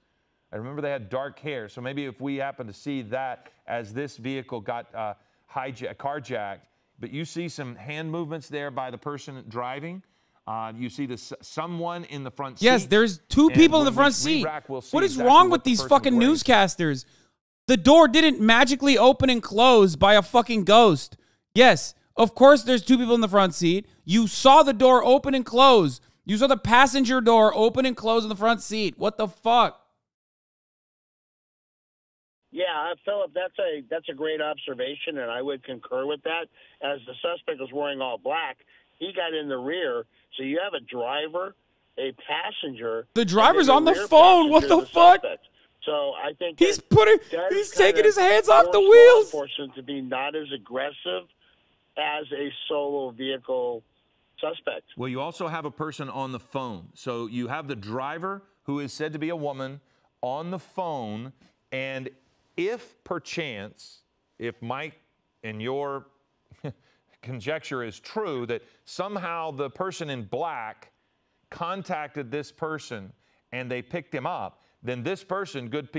I remember they had dark hair. So maybe if we happen to see that as this vehicle got carjacked, but you see some hand movements there by the person driving. You see someone in the front seat. Yes, there's two people in the front seat. What is wrong with these fucking newscasters? The door didn't magically open and close by a fucking ghost. Yes, of course there's two people in the front seat. You saw the door open and close. You saw the passenger door open and close in the front seat. What the fuck? Yeah, Philip, that's a great observation, and I would concur with that. As the suspect was wearing all black, he got in the rear, so you have a driver, a passenger. The driver's on the phone. What the fuck? Suspect. So I think he's taking his hands off the wheels. Enforcement to be not as aggressive as a solo vehicle suspect. Well, you also have a person on the phone. So you have the driver, who is said to be a woman, on the phone, and if perchance, if Mike and your conjecture is true, that somehow the person in black contacted this person and they picked him up, then this person could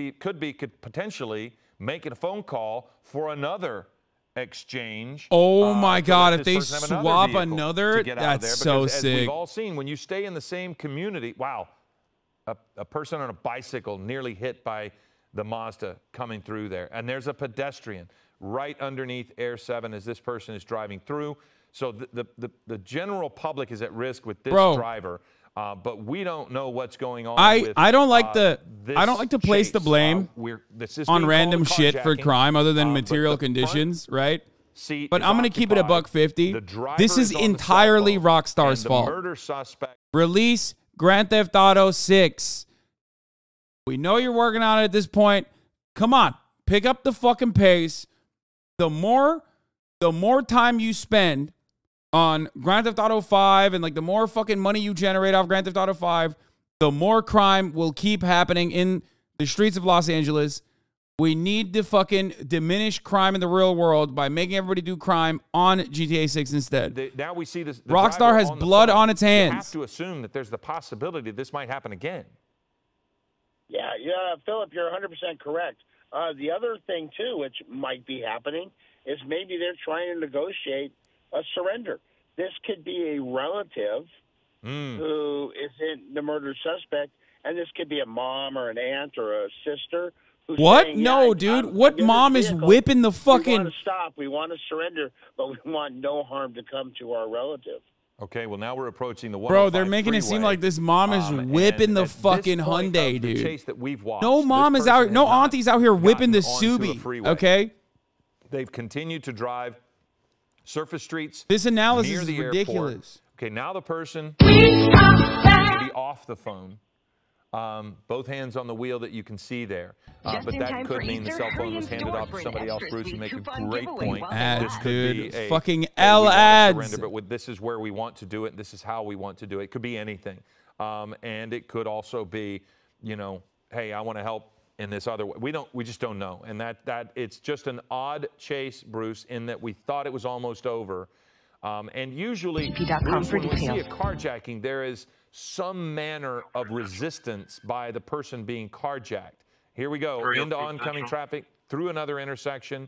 potentially make a phone call for another exchange. Oh my God! If they swap another, that's so sick. As we've all seen, when you stay in the same community, wow, a person on a bicycle nearly hit by the Mazda coming through there, and there's a pedestrian right underneath Air 7 as this person is driving through. So the general public is at risk with this driver. But we don't know what's going on. I don't like to place the blame on random shit for crime other than material conditions, right? But I'm going to keep it $150. This is entirely Rockstar's fault. Murder suspect. Release Grand Theft Auto 6. We know you're working on it at this point. Come on, pick up the fucking pace. The more time you spend on Grand Theft Auto 5 and like the more fucking money you generate off Grand Theft Auto 5, the more crime will keep happening in the streets of Los Angeles. We need to fucking diminish crime in the real world by making everybody do crime on GTA 6 instead. Now we see this. Rockstar has blood on its hands. You have to assume that there's the possibility this might happen again. Yeah, Philip, you're 100% correct. The other thing, too, which might be happening, is maybe they're trying to negotiate a surrender. This could be a relative who isn't the murder suspect, and this could be a mom or an aunt or a sister. Who's what? Saying, no, dude. What mom is whipping the fucking... We want to stop. We want to surrender, but we want no harm to come to our relative. Okay, well, now we're approaching the 105 Bro, they're making it seem like this mom is whipping the fucking Hyundai, dude. Chase that we've watched, no mom is out. No auntie's out here whipping the Subi. Okay? They've continued to drive surface streets. This analysis is ridiculous. Airport. Okay, now the person be off the phone. Both hands on the wheel that you can see there. But that could mean the cell phone was handed off to somebody else. Bruce, you make a great point. Ads, dude. Fucking L ads. But this is where we want to do it. This is how we want to do it. It could be anything. And it could also be, hey, I want to help in this other way. We just don't know. And that it's just an odd chase, Bruce, in that we thought it was almost over. And usually, Bruce, when we see a carjacking, there is some manner of resistance by the person being carjacked. Here we go, into oncoming traffic, through another intersection,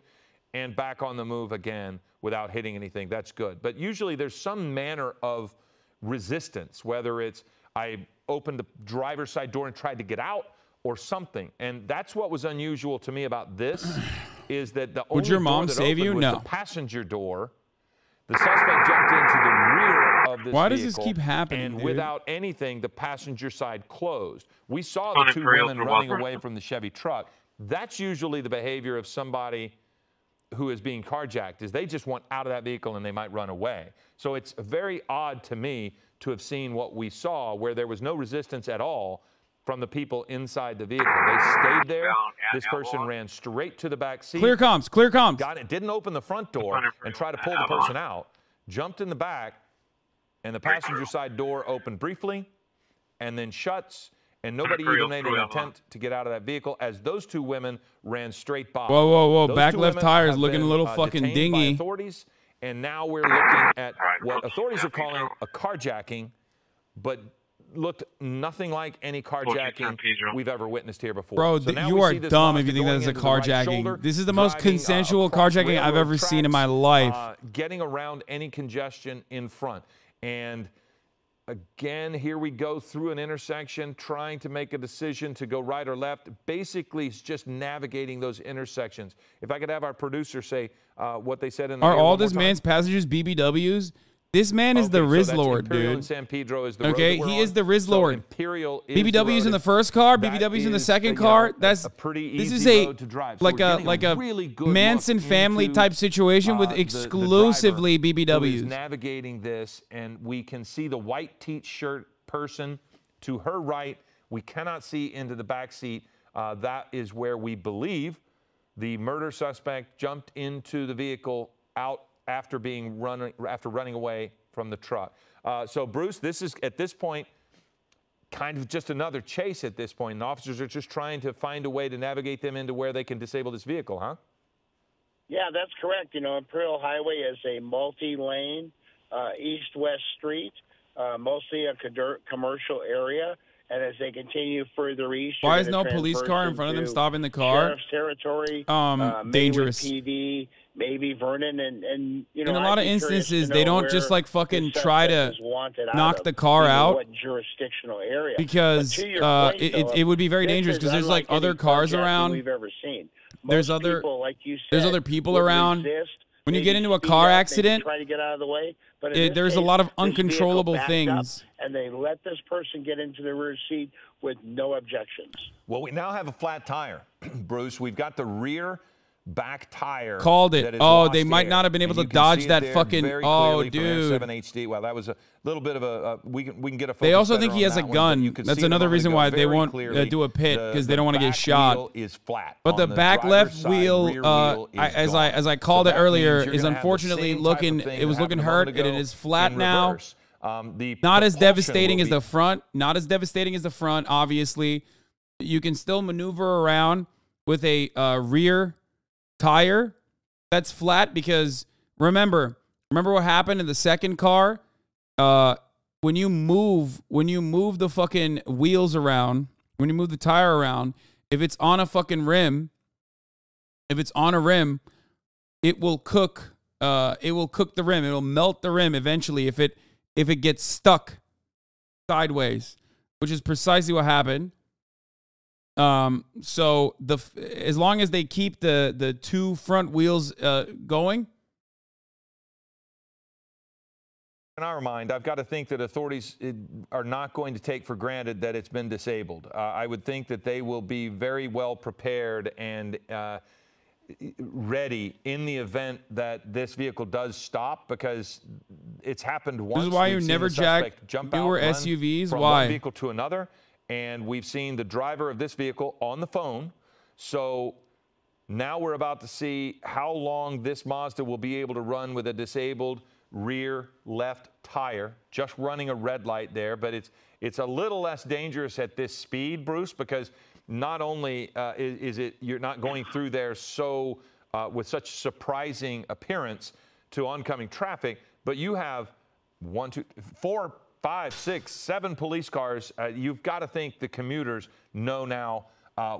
and back on the move again without hitting anything. That's good. But usually there's some manner of resistance, whether it's I opened the driver's side door and tried to get out or something. And that's what was unusual to me about this, is that the only Would your mom door that save you? was No. the passenger door. The suspect jumped into the rear of this Why does vehicle, this keep happening, and dude? without anything, the passenger side closed. We saw the two women running away from the Chevy truck. That's usually the behavior of somebody who is being carjacked, is they just want out of that vehicle and they might run away. So it's very odd to me to have seen what we saw, where there was no resistance at all from the people inside the vehicle. They stayed there. This person ran straight to the back seat. Clear comms, clear comms. Got it. Didn't open the front door and try to pull the person out. Jumped in the back, and the passenger side door opened briefly and then shuts, and nobody even made an attempt to get out of that vehicle as those two women ran straight by. Whoa, whoa, whoa. Those Back two left women tire is have looking a been, little fucking detained by dingy. authorities, and now we're looking at what authorities are calling a carjacking, but looked nothing like any carjacking we've ever witnessed here before. Bro, So now you we are see this dumb if Mazda you think that going is a into the right carjacking. shoulder, This is the most driving, consensual across carjacking I've railroad ever seen in my tracks, life. getting around any congestion in front. And again, here we go through an intersection, trying to make a decision to go right or left. Basically, it's just navigating those intersections. If I could have our producer say what they said in the Are all this man's passengers BBWs? This man is the Riz Lord, Imperial dude. and San Pedro is the Okay, road that he we're is on. the Riz So Lord. Imperial is BBWs the in the first car, That BBWs in the is, second car. That's a pretty this easy is road to drive. So like we're a getting really good Manson look family into, type situation with the exclusively driver who is BBWs. navigating this, and we can see the white t-shirt person to her right. We cannot see into the back seat. That is where we believe the murder suspect jumped into the vehicle out after running away from the truck. So Bruce, this is at this point kind of just another chase at this point. And officers are just trying to find a way to navigate them into where they can disable this vehicle, huh? Yeah, that's correct. You know, Imperial Highway is a multi-lane east-west street, mostly a commercial area. And as they continue further east, why is no police car in front of them stopping the car? Sheriff's territory, dangerous. PD, maybe Vernon, and you know, in a lot of instances, they don't just like fucking try to knock the car out. What jurisdictional area? Because it would be very dangerous because there's like other cars around. We've ever seen. There's other people, like you said, there's other people around. When you get into a car accident, try to get out of the way. But there's a lot of uncontrollable things. And they let this person get into the rear seat with no objections. Well, we now have a flat tire, Bruce. We've got the rear back tire. Called it. Oh, they might air. not have been able to And you can dodge see that it there fucking. very Oh, clearly from dude. M7 HD. Well, that was a little bit of a. We can get a. They also focus think he better has a on that one, but you gun. can That's see it another on the reason gun why they very won't clearly. do a pit because they The don't want to get back shot. wheel is flat. But the On back driver's left side, wheel, rear wheel is as gone. I called So it that earlier, means you're is gonna have the unfortunately same type of looking. thing It was that looking happened a hurt. moment It ago is flat in now. reverse. The Not as propulsion devastating will as be the front. Not as devastating as the front. Obviously, you can still maneuver around with a rear tire that's flat because remember what happened in the second car. When you move the fucking wheels around, when you move the tire around, if it's on a fucking rim, if it's on a rim, it will cook. It will cook the rim. It will melt the rim eventually if it gets stuck sideways, which is precisely what happened. So as long as they keep the two front wheels going. In our mind, I've got to think that authorities are not going to take for granted that it's been disabled. I would think that they will be very well prepared and ready in the event that this vehicle does stop, because it's happened once. This is why We've you seen never the jack suspect jump newer out, run SUVs. from Why? one vehicle to another, and we've seen the driver of this vehicle on the phone. So now we're about to see how long this Mazda will be able to run with a disabled rear left tire, just running a red light there. But it's a little less dangerous at this speed, Bruce, because not only is it you're not going through there so with such surprising appearance to oncoming traffic, but you have 1, 2, 4, 5, 6, 7 police cars. You've got to think the commuters know now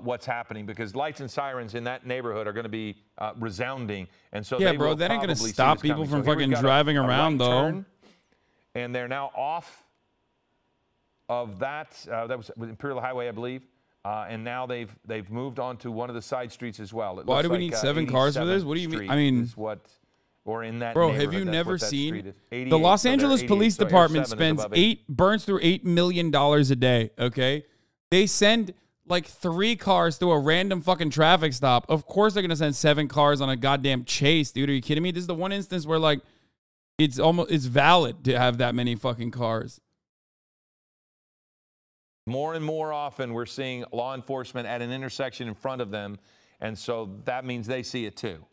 what's happening, because lights and sirens in that neighborhood are going to be resounding. And so yeah, they bro, will that ain't going to probably see stop this people coming. from So here fucking we've got driving a around, right though. turn, and they're now off of that. That was Imperial Highway, I believe. And now they've moved on to one of the side streets as well. Why do we need 7 cars for this? What do you mean? I mean, or in that bro, neighborhood, have you that's never what that seen street is. the Los 88, Angeles so Police Area Department 7 is spends above burns through $8 million a day. Okay, they send like 3 cars through a random fucking traffic stop. Of course, they're gonna send 7 cars on a goddamn chase, dude. Are you kidding me? This is the one instance where like it's valid to have that many fucking cars. More and more often, we're seeing law enforcement at an intersection in front of them, and so that means they see it too.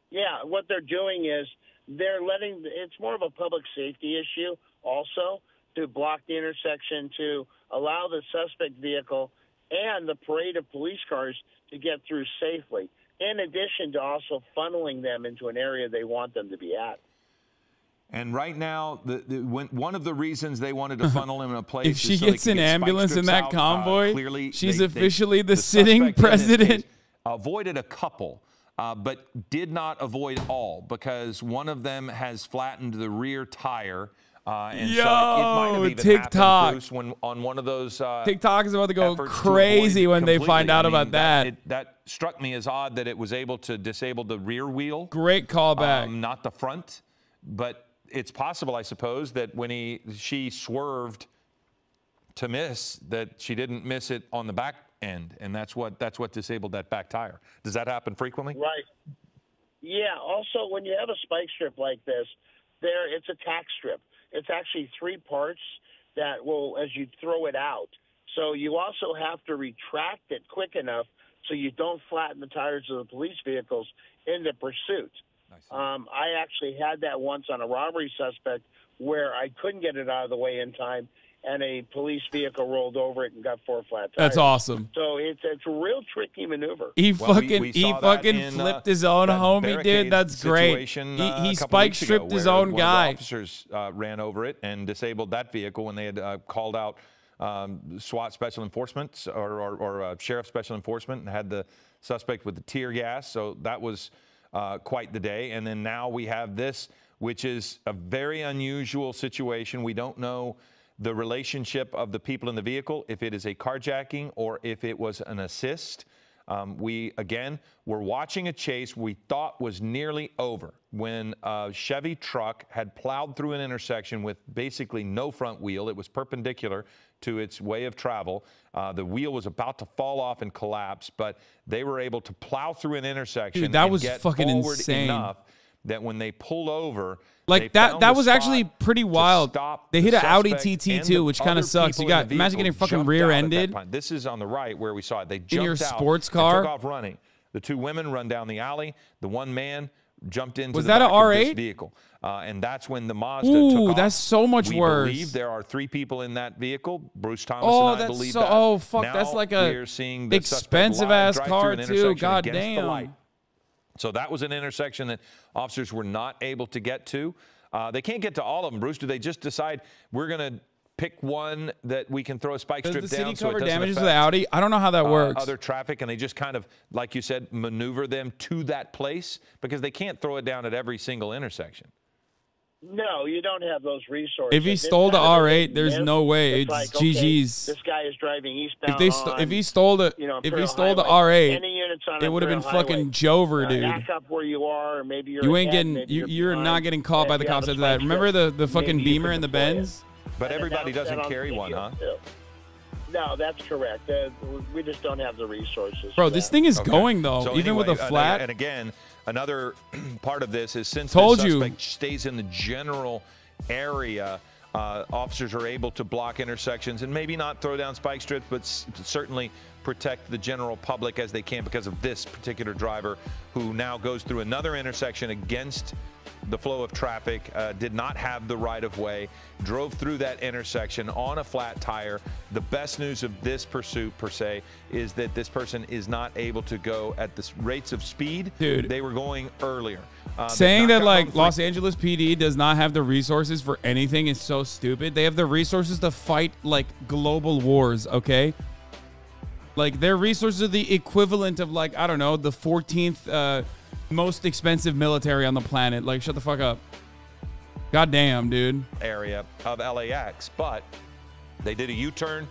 Yeah, what they're doing is they're letting – it's more of a public safety issue also, to block the intersection, to allow the suspect vehicle and the parade of police cars to get through safely, in addition to also funneling them into an area they want them to be at. And right now, one of the reasons they wanted to funnel him in a place if she is so gets they can an get ambulance in that out, convoy, clearly she's the officially the sitting suspect in this president. case avoided a couple, but did not avoid all, because one of them has flattened the rear tire. And so it might have even TikTok. happened, Bruce, when on one of those TikTok is about to go crazy when they find out about that. That struck me as odd that it was able to disable the rear wheel. Great callback. Not the front, but it's possible, I suppose, that when she swerved to miss, that she didn't miss it on the back end, and that's what disabled that back tire. Does that happen frequently? Right. Yeah. Also, when you have a spike strip like this, it's a tack strip. It's actually 3 parts that will, as you throw it out. So you also have to retract it quick enough so you don't flatten the tires of the police vehicles in the pursuit. I actually had that once on a robbery suspect where I couldn't get it out of the way in time, and a police vehicle rolled over it and got 4 flat tires. That's awesome. So it's a real tricky maneuver. He fucking flipped his own homie, dude. That's great. He spike stripped his own guy. Officers ran over it and disabled that vehicle when they had called out SWAT special enforcement or sheriff special enforcement and had the suspect with the tear gas. So that was quite the day. And then now we have this, which is a very unusual situation. We don't know the relationship of the people in the vehicle, if it is a carjacking or if it was an assist. We, again, were watching a chase we thought was nearly over when a Chevy truck had plowed through an intersection with basically no front wheel. It was perpendicular to its way of travel. The wheel was about to fall off and collapse, but they were able to plow through an intersection. Dude, that and was get fucking forward insane. Enough that when they pulled over, like that was actually pretty wild. They hit an Audi TT too, which kind of sucks. You got imagine getting fucking rear-ended. This is on the right where we saw it. They jumped in your out sports car, took off running. The 2 women run down the alley. The 1 man jumped into the that back an of R8 this vehicle, and that's when the Mazda took off. That's so much worse. We believe there are 3 people in that vehicle. Bruce Thomas and I believe that. Oh fuck, now that's like a expensive ass car too. God damn. So that was an intersection that officers were not able to get to. They can't get to all of them, Bruce. Do they just decide we're going to pick one that we can throw a spike strip down? Does the city so cover it doesn't damages affect of the Audi? I don't know how that works. Other traffic, and they just kind of, like you said, maneuver them to that place? Because they can't throw it down at every single intersection. No, you don't have those resources. If he stole the R8, there's no way. It's like, GG's. This guy is driving eastbound. If he stole the R8, it would have been fucking Jover, dude. Back up where you are, or maybe you're you're not getting caught by the cops after that. Remember the fucking Beamer and the Benz? But everybody doesn't carry one, huh? No, that's correct. We just don't have the resources. Bro, this thing is going, though, so even with a flat. And again, another part of this is since the suspect stays in the general area, officers are able to block intersections and maybe not throw down spike strips, but certainly protect the general public as they can because of this particular driver who now goes through another intersection against the flow of traffic, did not have the right of way, drove through that intersection on a flat tire. The best news of this pursuit, per se, is that this person is not able to go at the rates of speed they were going earlier. Saying that like Los Angeles PD does not have the resources for anything is so stupid. They have the resources to fight like global wars, okay? Like their resources are the equivalent of like, I don't know, the 14th most expensive military on the planet. Like, shut the fuck up. God damn, dude. Area of LAX, but they did a U-turn,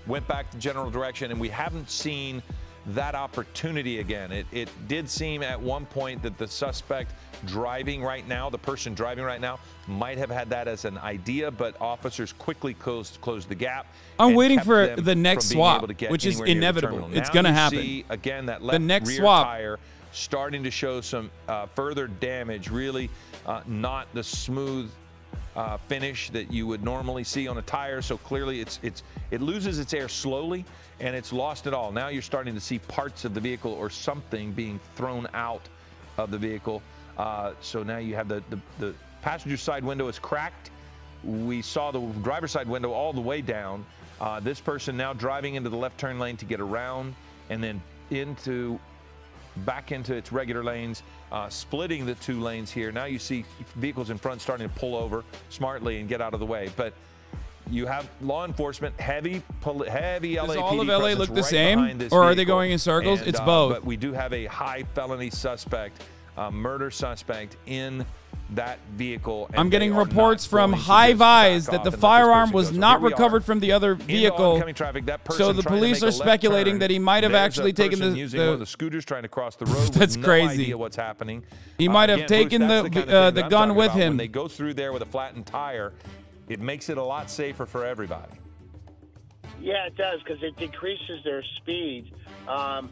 went back the general direction, and we haven't seen that opportunity again. It did seem at one point that the suspect driving right now, the person driving right now, might have had that as an idea, but officers quickly closed the gap. I'm waiting for the next swap, which is inevitable. It's going to happen. See, again, that left rear tire starting to show some further damage, really not the smooth finish that you would normally see on a tire. So clearly it loses its air slowly, and it's lost it all. Now you're starting to see parts of the vehicle or something being thrown out of the vehicle. So now you have the passenger side window is cracked. We saw the driver's side window all the way down. This person now driving into the left turn lane to get around and then back into its regular lanes. splitting the 2 lanes here. Now you see vehicles in front starting to pull over smartly and get out of the way. But you have law enforcement, heavy LAPD. Does all of LA look the right same, or are they going in circles? And, it's both. But we do have a high felony suspect, murder suspect in that vehicle. I'm getting reports from High Vis that the firearm was not recovered from the other vehicle. So the police are speculating that he might have actually taken using one of the scooters trying to cross the road. That's with crazy. No idea what's happening. He might have taken the gun with him. When they go through there with a flattened tire, it makes it a lot safer for everybody. Yeah, it does, because it decreases their speed.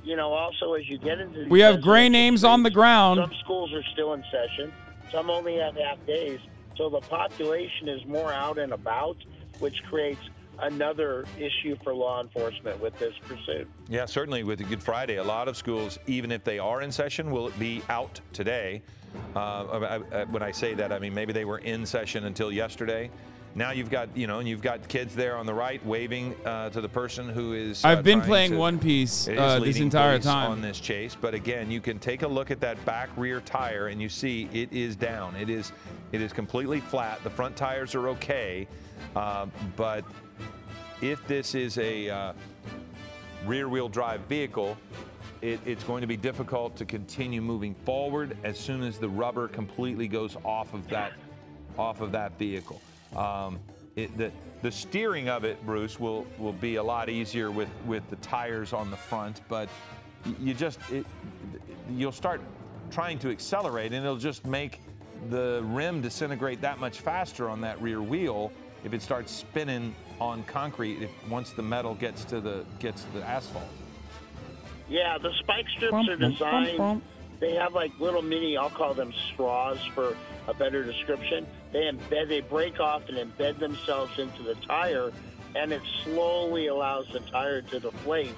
You know, also as you get into we have gray names on the ground. Some schools are still in session. Some only have half days. So the population is more out and about, which creates another issue for law enforcement with this pursuit. Yeah, certainly with the Good Friday, a lot of schools, even if they are in session, will be out today. When I say that, I mean maybe they were in session until yesterday. Now you've got, you've got kids there on the right waving to the person who is. I've been playing One Piece this entire time on this chase, but again, you can take a look at that back rear tire and you see it is down. It is completely flat. The front tires are okay, but if this is a rear-wheel drive vehicle, it's going to be difficult to continue moving forward as soon as the rubber completely goes off of that vehicle. The steering of it, Bruce, will be a lot easier with the tires on the front, but you'll start trying to accelerate and it'll just make the rim disintegrate that much faster on that rear wheel if it starts spinning on concrete once the metal gets to the asphalt. Yeah, the spike strips are designed. They have like little mini, I'll call them straws for a better description. They break off and embed themselves into the tire, and it slowly allows the tire to deflate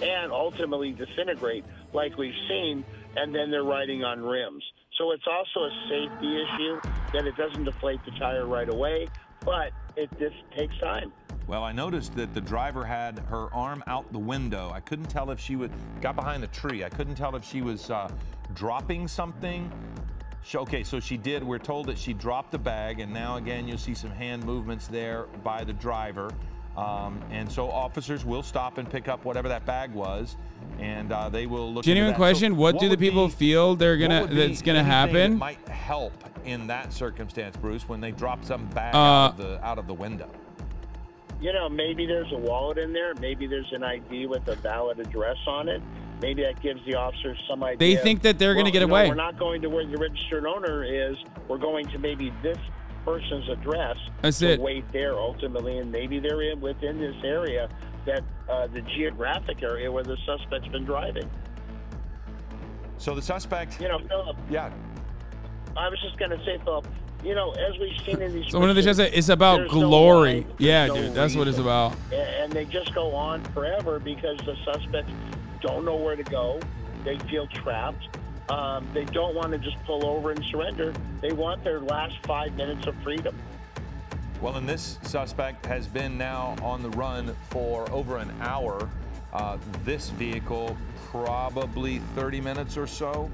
and ultimately disintegrate like we've seen, and then they're riding on rims. So it's also a safety issue that it doesn't deflate the tire right away, but it just takes time. Well, I noticed that the driver had her arm out the window. I couldn't tell if she got behind the tree. I couldn't tell if she was dropping something. Okay, so she did. We're told that she dropped the bag, and now again you'll see some hand movements there by the driver. And so officers will stop and pick up whatever that bag was, and they will look. Genuine question: what do the people feel that's gonna happen? That might help in that circumstance, Bruce, when they drop some bag out of the window. You know, maybe there's a wallet in there. Maybe there's an ID with a valid address on it. Maybe that gives the officers some idea. They think that they're going to get away. We're not going to where the registered owner is. We're going to maybe this person's address. That's it. Wait there ultimately, and maybe they're within this area, that the geographic area where the suspect's been driving. So the suspect. You know, Philip. Yeah. I was just going to say, Philip. You know, as we've seen in these. So one of the shows it's about glory. Yeah, dude, that's what it's about. And they just go on forever because the suspects don't know where to go. They feel trapped. They don't want to just pull over and surrender. They want their last 5 minutes of freedom. Well, and this suspect has been now on the run for over an hour. This vehicle, probably 30 minutes or so.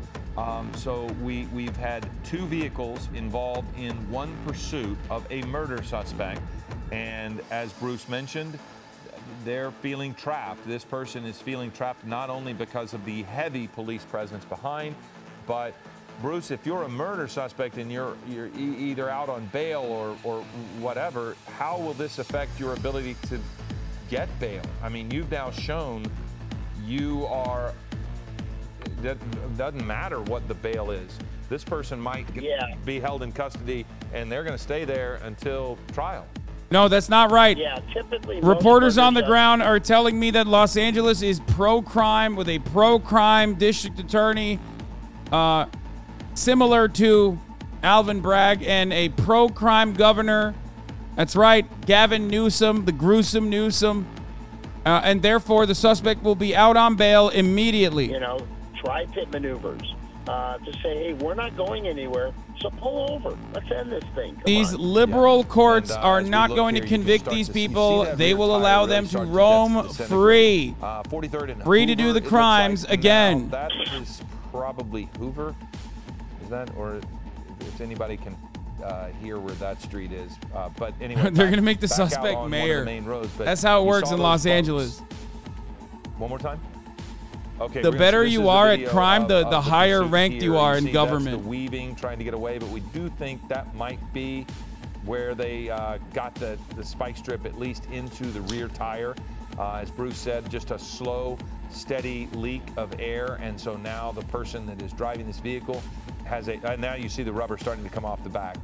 So we've had 2 vehicles involved in one pursuit of a murder suspect. And as Bruce mentioned, they're feeling trapped. This person is feeling trapped not only because of the heavy police presence behind, but Bruce, if you're a murder suspect and you're either out on bail or whatever, how will this affect your ability to get bail? I mean, you've now shown you are. It doesn't matter what the bail is. This person might be held in custody, and they're going to stay there until trial. No, that's not right. Yeah, typically reporters on the ground are telling me that Los Angeles is pro-crime with a pro-crime district attorney, similar to Alvin Bragg, and a pro-crime governor. That's right, Gavin Newsom, the gruesome Newsom, and therefore the suspect will be out on bail immediately. You know, tri-pit maneuvers to say, hey, we're not going anywhere, so pull over. Let's end this thing. These liberal courts are not going to convict these people. They will allow them to roam free. Free to do the crimes again. That is probably Hoover. Is that, or if anybody can hear where that street is? But anyway, they're gonna make the back out suspect on one of mayor. the main roads, but That's how it you works saw in those Los bumps. Angeles. One more time. Okay. The better this is you the are at video crime, the of higher pursuit ranked here. you are see in government. That's the weaving, trying to get away, but we do think that might be where they got the spike strip at least into the rear tire. As Bruce said, just a slow, steady leak of air, and so now the person that is driving this vehicle has a. Now you see the rubber starting to come off the back.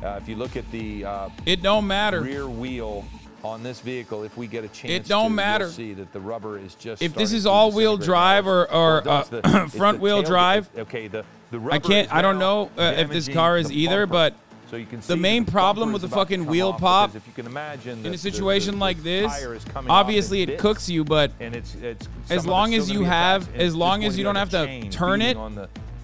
If you look at the It don't matter. rear wheel on this vehicle, if we get a chance, It don't matter. you'll see that the rubber is just. If this starting is to all-wheel disintegrate. drive or Well, it does. It's front-wheel tailgate. drive, Okay, the rubber I can't. is I don't now know if this damaging car is the either, bumper. but So you can see the main that problem bumper with is the about fucking to come wheel off, pop because if you can imagine in a the situation like this, tire is coming off obviously in it bits, cooks you, but and it's as some of long it's as still you gonna be have, attached, and as it's long just as you going don't to have be to like a turn chain it, feeding on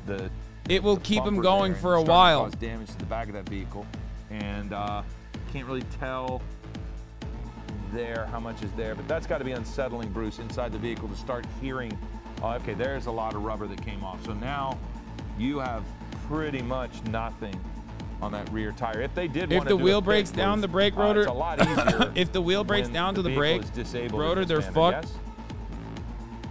the it will the keep them bumper going there, for a and starting to while. cause damage to the back of that vehicle, and can't really tell there how much is there, but that's got to be unsettling, Bruce, inside the vehicle to start hearing. Oh, okay, there's a lot of rubber that came off. So now you have pretty much nothing on that rear tire. If they did, If want the to do wheel a breaks pit, down Bruce, the brake rotor, it's a lot easier. if the wheel breaks when down to the vehicle brake is disabled in rotor, this they're manner, fucked. yes?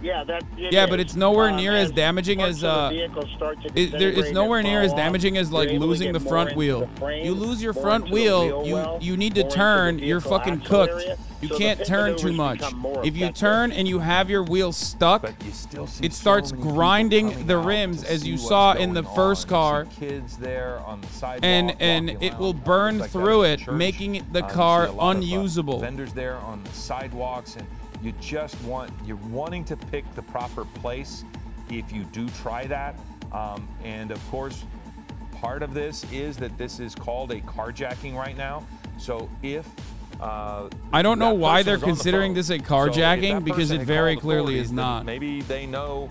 Yeah, that. Yeah, but it's nowhere near as damaging as it's nowhere near as damaging as like losing the front wheel. You lose your front wheel, you need to turn, you're fucking cooked. You can't turn too much. If you turn and you have your wheel stuck, But you still see it starts so many people grinding coming the out rims to as see you what's saw in going the on. first You car. see kids there on the sidewalk, and walking it will around, burn like that through at it, church. making the You see car a lot of, unusable. vendors there on the sidewalks, and you're wanting to pick the proper place if you do try that. And of course, part of this is that this is called a carjacking right now. So if I don't know why they're considering this a carjacking, because it very clearly is not. Maybe they know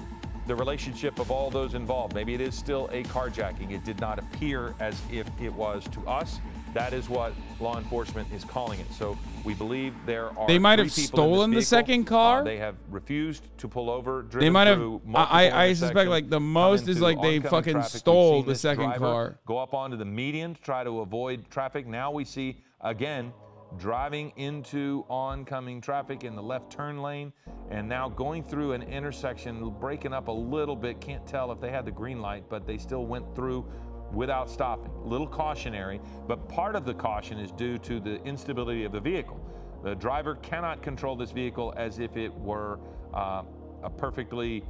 the relationship of all those involved. Maybe it is still a carjacking. It did not appear as if it was to us. That is what law enforcement is calling it. So we believe there are. They might have 3 people in stolen the this vehicle. second car. They have refused to pull over. They Driven might have. through multiple I suspect intersections, like the come most is into like they oncoming fucking traffic. We've stole seen the this second driver car. go up onto the median to try to avoid traffic. Now we see again driving into oncoming traffic in the left turn lane, and now going through an intersection, breaking up a little bit. Can't tell if they had the green light, but they still went through without stopping. A little cautionary, but part of the caution is due to the instability of the vehicle. The driver cannot control this vehicle as if it were a perfectly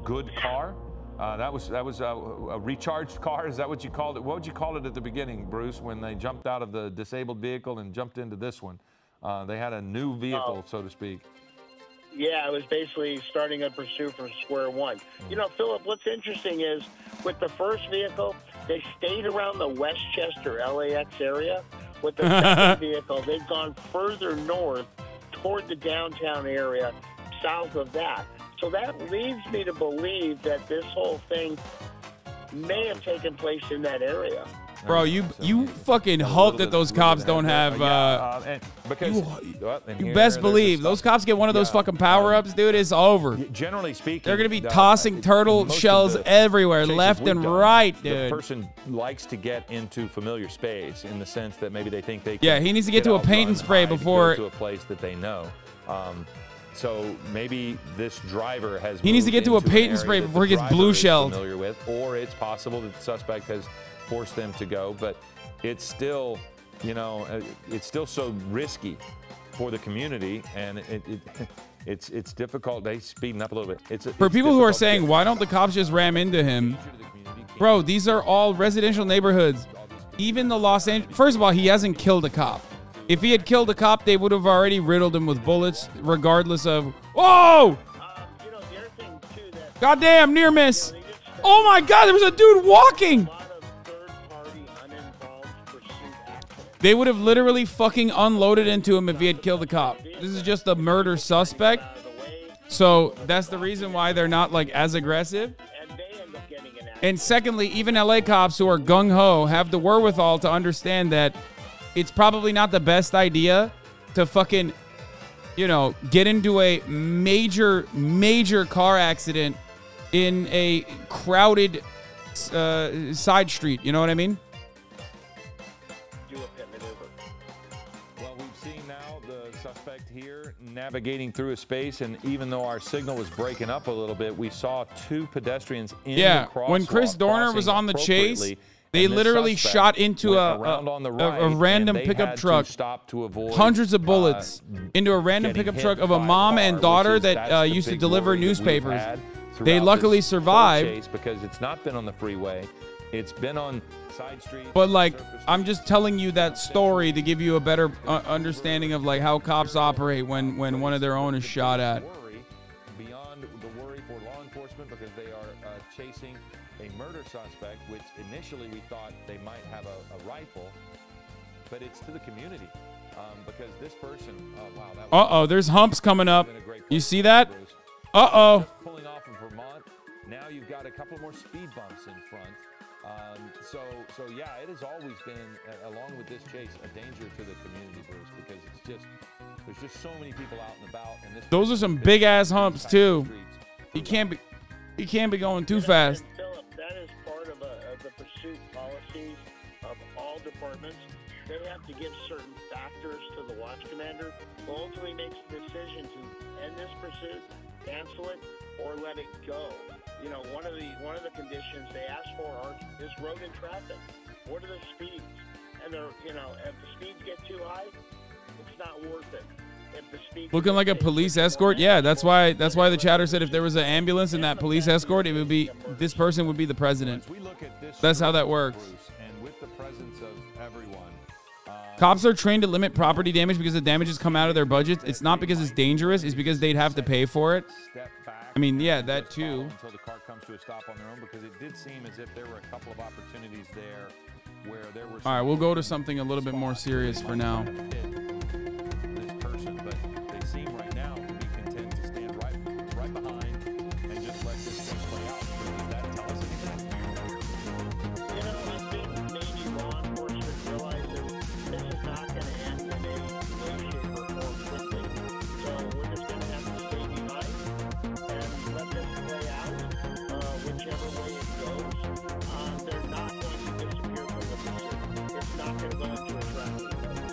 good car. That was a recharged car. Is that what you called it? What would you call it at the beginning, Bruce, when they jumped out of the disabled vehicle and jumped into this one? They had a new vehicle, so to speak. Yeah, it was basically starting a pursuit from square one. You know, Philip, what's interesting is with the first vehicle, they stayed around the Westchester, LAX area. With the second vehicle, they've gone further north toward the downtown area, south of that. So that leads me to believe that this whole thing may have taken place in that area. Bro, you fucking hope that those cops don't have. You best believe those cops get one of those fucking power-ups, dude. It's over. Generally speaking, They're gonna be tossing turtle shells everywhere, left and right, dude. The person likes to get into familiar space in the sense that maybe they think they. Yeah, he needs to get to a paint and spray before. To a place that they know. So maybe this driver has. He needs to get to a paint and spray before he gets blue shelled. Familiar with, or it's possible that the suspect has forced them to go, but it's still, you know, it's still so risky for the community, and it's difficult. They speeding up a little bit. For people who are saying, why don't the cops just ram into him? Bro, these are all residential neighborhoods. Even the Los Angeles. First of all, he hasn't killed a cop. If he had killed a cop, they would have already riddled him with bullets, regardless of. Whoa! Goddamn, near miss. Oh my God, there was a dude walking. They would have literally fucking unloaded into him if he had killed the cop. This is just a murder suspect. So that's the reason why they're not like as aggressive. And secondly, even LA cops who are gung-ho have the wherewithal to understand that it's probably not the best idea to fucking, you know, get into a major car accident in a crowded side street. You know what I mean? Do a pit maneuver. Well, we've seen now the suspect here navigating through a space, and even though our signal was breaking up a little bit, we saw 2 pedestrians in the crosswalk. When Chris Dorner was on the chase, they literally shot into a random pickup truck, hundreds of bullets, into a random pickup truck of a mom and daughter that used to deliver newspapers. They luckily survived. Because it's not been on the freeway. It's been on side streets. But, like, I'm just telling you that story to give you a better understanding of, like, how cops operate when one of their own is shot at. Beyond the worry for law enforcement, because they are chasing a murder suspect, which initially we thought they might have a rifle, but it's to the community, because this person, there's humps coming up. You see that? Pulling off of Vermont, now you've got a couple more speed bumps in front. So yeah, it has always been, along with this chase, a danger to the community, Bruce, because there's just so many people out and about. And those are some big ass humps too. You can't be going too fast. Philip, that is part of the pursuit policies of all departments. They have to give certain factors to the watch commander, who ultimately makes the decision to end this pursuit, cancel it, or let it go. You know, one of the conditions they ask for is road and traffic. What are the speeds? And they're, you know, if the speeds get too high, it's not worth it. If the speed looking like a police escort, yeah, that's why the chatter said if there was an ambulance in that police escort, it would be this person would be the president. That's how that works. And with the presence of everyone, cops are trained to limit property damage because the damages come out of their budget. It's not because it's dangerous. It's because they'd have to pay for it. I mean, yeah, that too. Until the car comes to a stop on their own, because it did seem as if there were a couple of opportunities there where there were. All right, we'll go to something a little bit more serious for now. This person, but they seem right now to be content to stand right behind and just let this thing play out. Does that tell us anything? You know, I think maybe law enforcement realizes this is not going to end in any way, shape, or form quickly. So we're just going to have to stay behind and let this play out, whichever way it goes. They're not going to disappear from the pursuit. It's not going to go into a traffic code.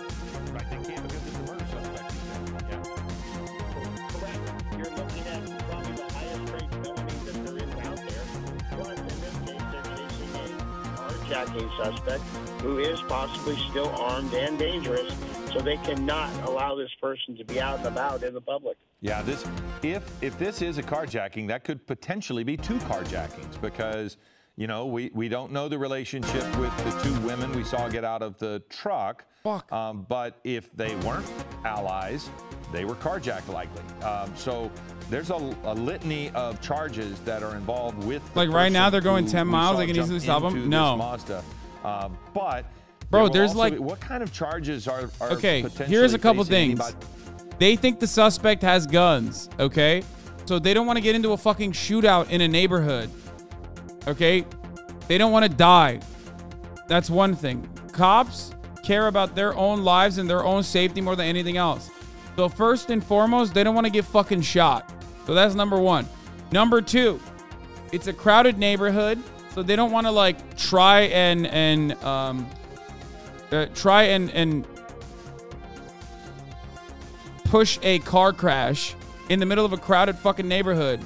Right, they can't, because it's a murder suspect. Yeah. Correct. You're looking at probably the highest rate felony that there is out there. But in this case, they're chasing a carjacking suspect who is possibly still armed and dangerous, so they cannot allow this person to be out and about in the public. Yeah, if this is a carjacking, that could potentially be 2 carjackings, because, you know, we don't know the relationship with the 2 women we saw get out of the truck. Fuck. But if they weren't allies, they were carjacked likely. So there's a litany of charges that are involved with. Like right now, they're going 10 miles. They can easily stop them. No. Mazda. But bro, there's like what kind of charges are okay? potentially Here's a couple facing things. anybody? They think the suspect has guns. Okay, so they don't want to get into a fucking shootout in a neighborhood. Okay, they don't want to die. That's one thing. Cops care about their own lives and their own safety more than anything else. So first and foremost, they don't want to get fucking shot. So that's number 1. Number 2, it's a crowded neighborhood, so they don't want to like try and push a car crash in the middle of a crowded fucking neighborhood.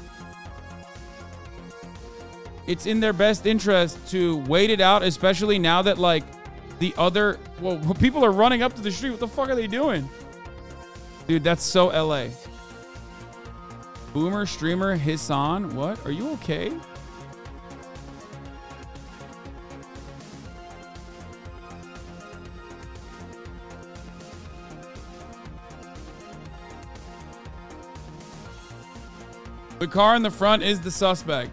It's in their best interest to wait it out, especially now that like people are running up to the street. What the fuck are they doing? Dude, that's so LA. Boomer streamer Hasan, what? Are you okay? The car in the front is the suspect.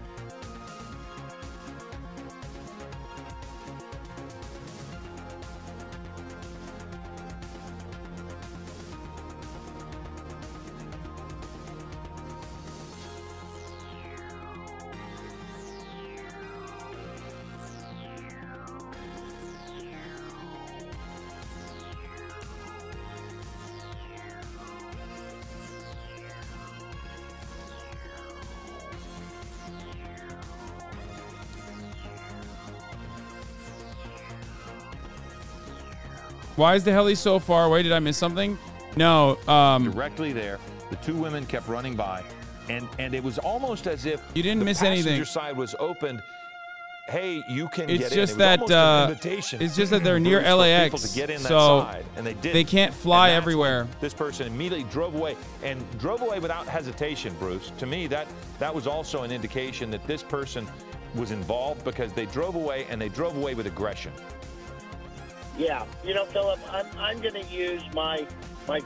Why is the heli so far away? Did I miss something? No. Directly there. The two women kept running by, and it was almost as if you didn't miss anything. The anything. passenger side was opened. Hey, you can it's get just in. That, it's just that they're near LAX, to get in that so side, and they can't fly everywhere. This person immediately drove away without hesitation, Bruce. To me, that was also an indication that this person was involved, because they drove away, and they drove away with aggression. Yeah, you know, Philip, I'm going to use my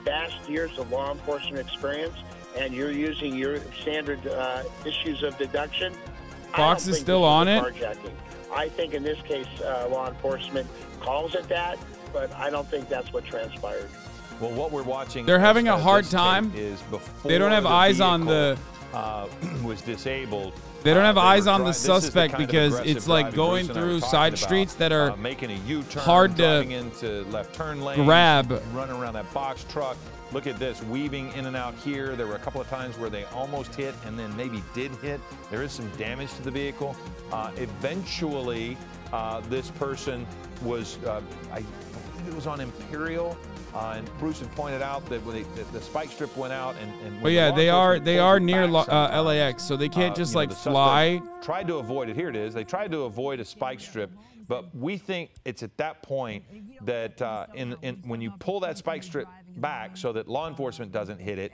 vast years of law enforcement experience, and you're using your standard issues of deduction. Fox is still on it. Carjacking. I think in this case, law enforcement calls it that, but I don't think that's what transpired. Well, what we're watching, they're having a hard time. Is before they don't have eyes on the was disabled. They don't have eyes on the suspect, because it's like going through side streets that are making a U-turn, hard to into left turn lane, grab, running around that box truck. Look at this, weaving in and out here. There were a couple of times where they almost hit and then maybe did hit. There is some damage to the vehicle. Eventually, this person was, I believe it was on Imperial, and Bruce had pointed out that when the spike strip went out, and but yeah, they are near LAX, so they can't just like fly. Tried to avoid it. Here it is. They tried to avoid a spike strip. But we think it's at that point that when you pull that spike strip back so that law enforcement doesn't hit it,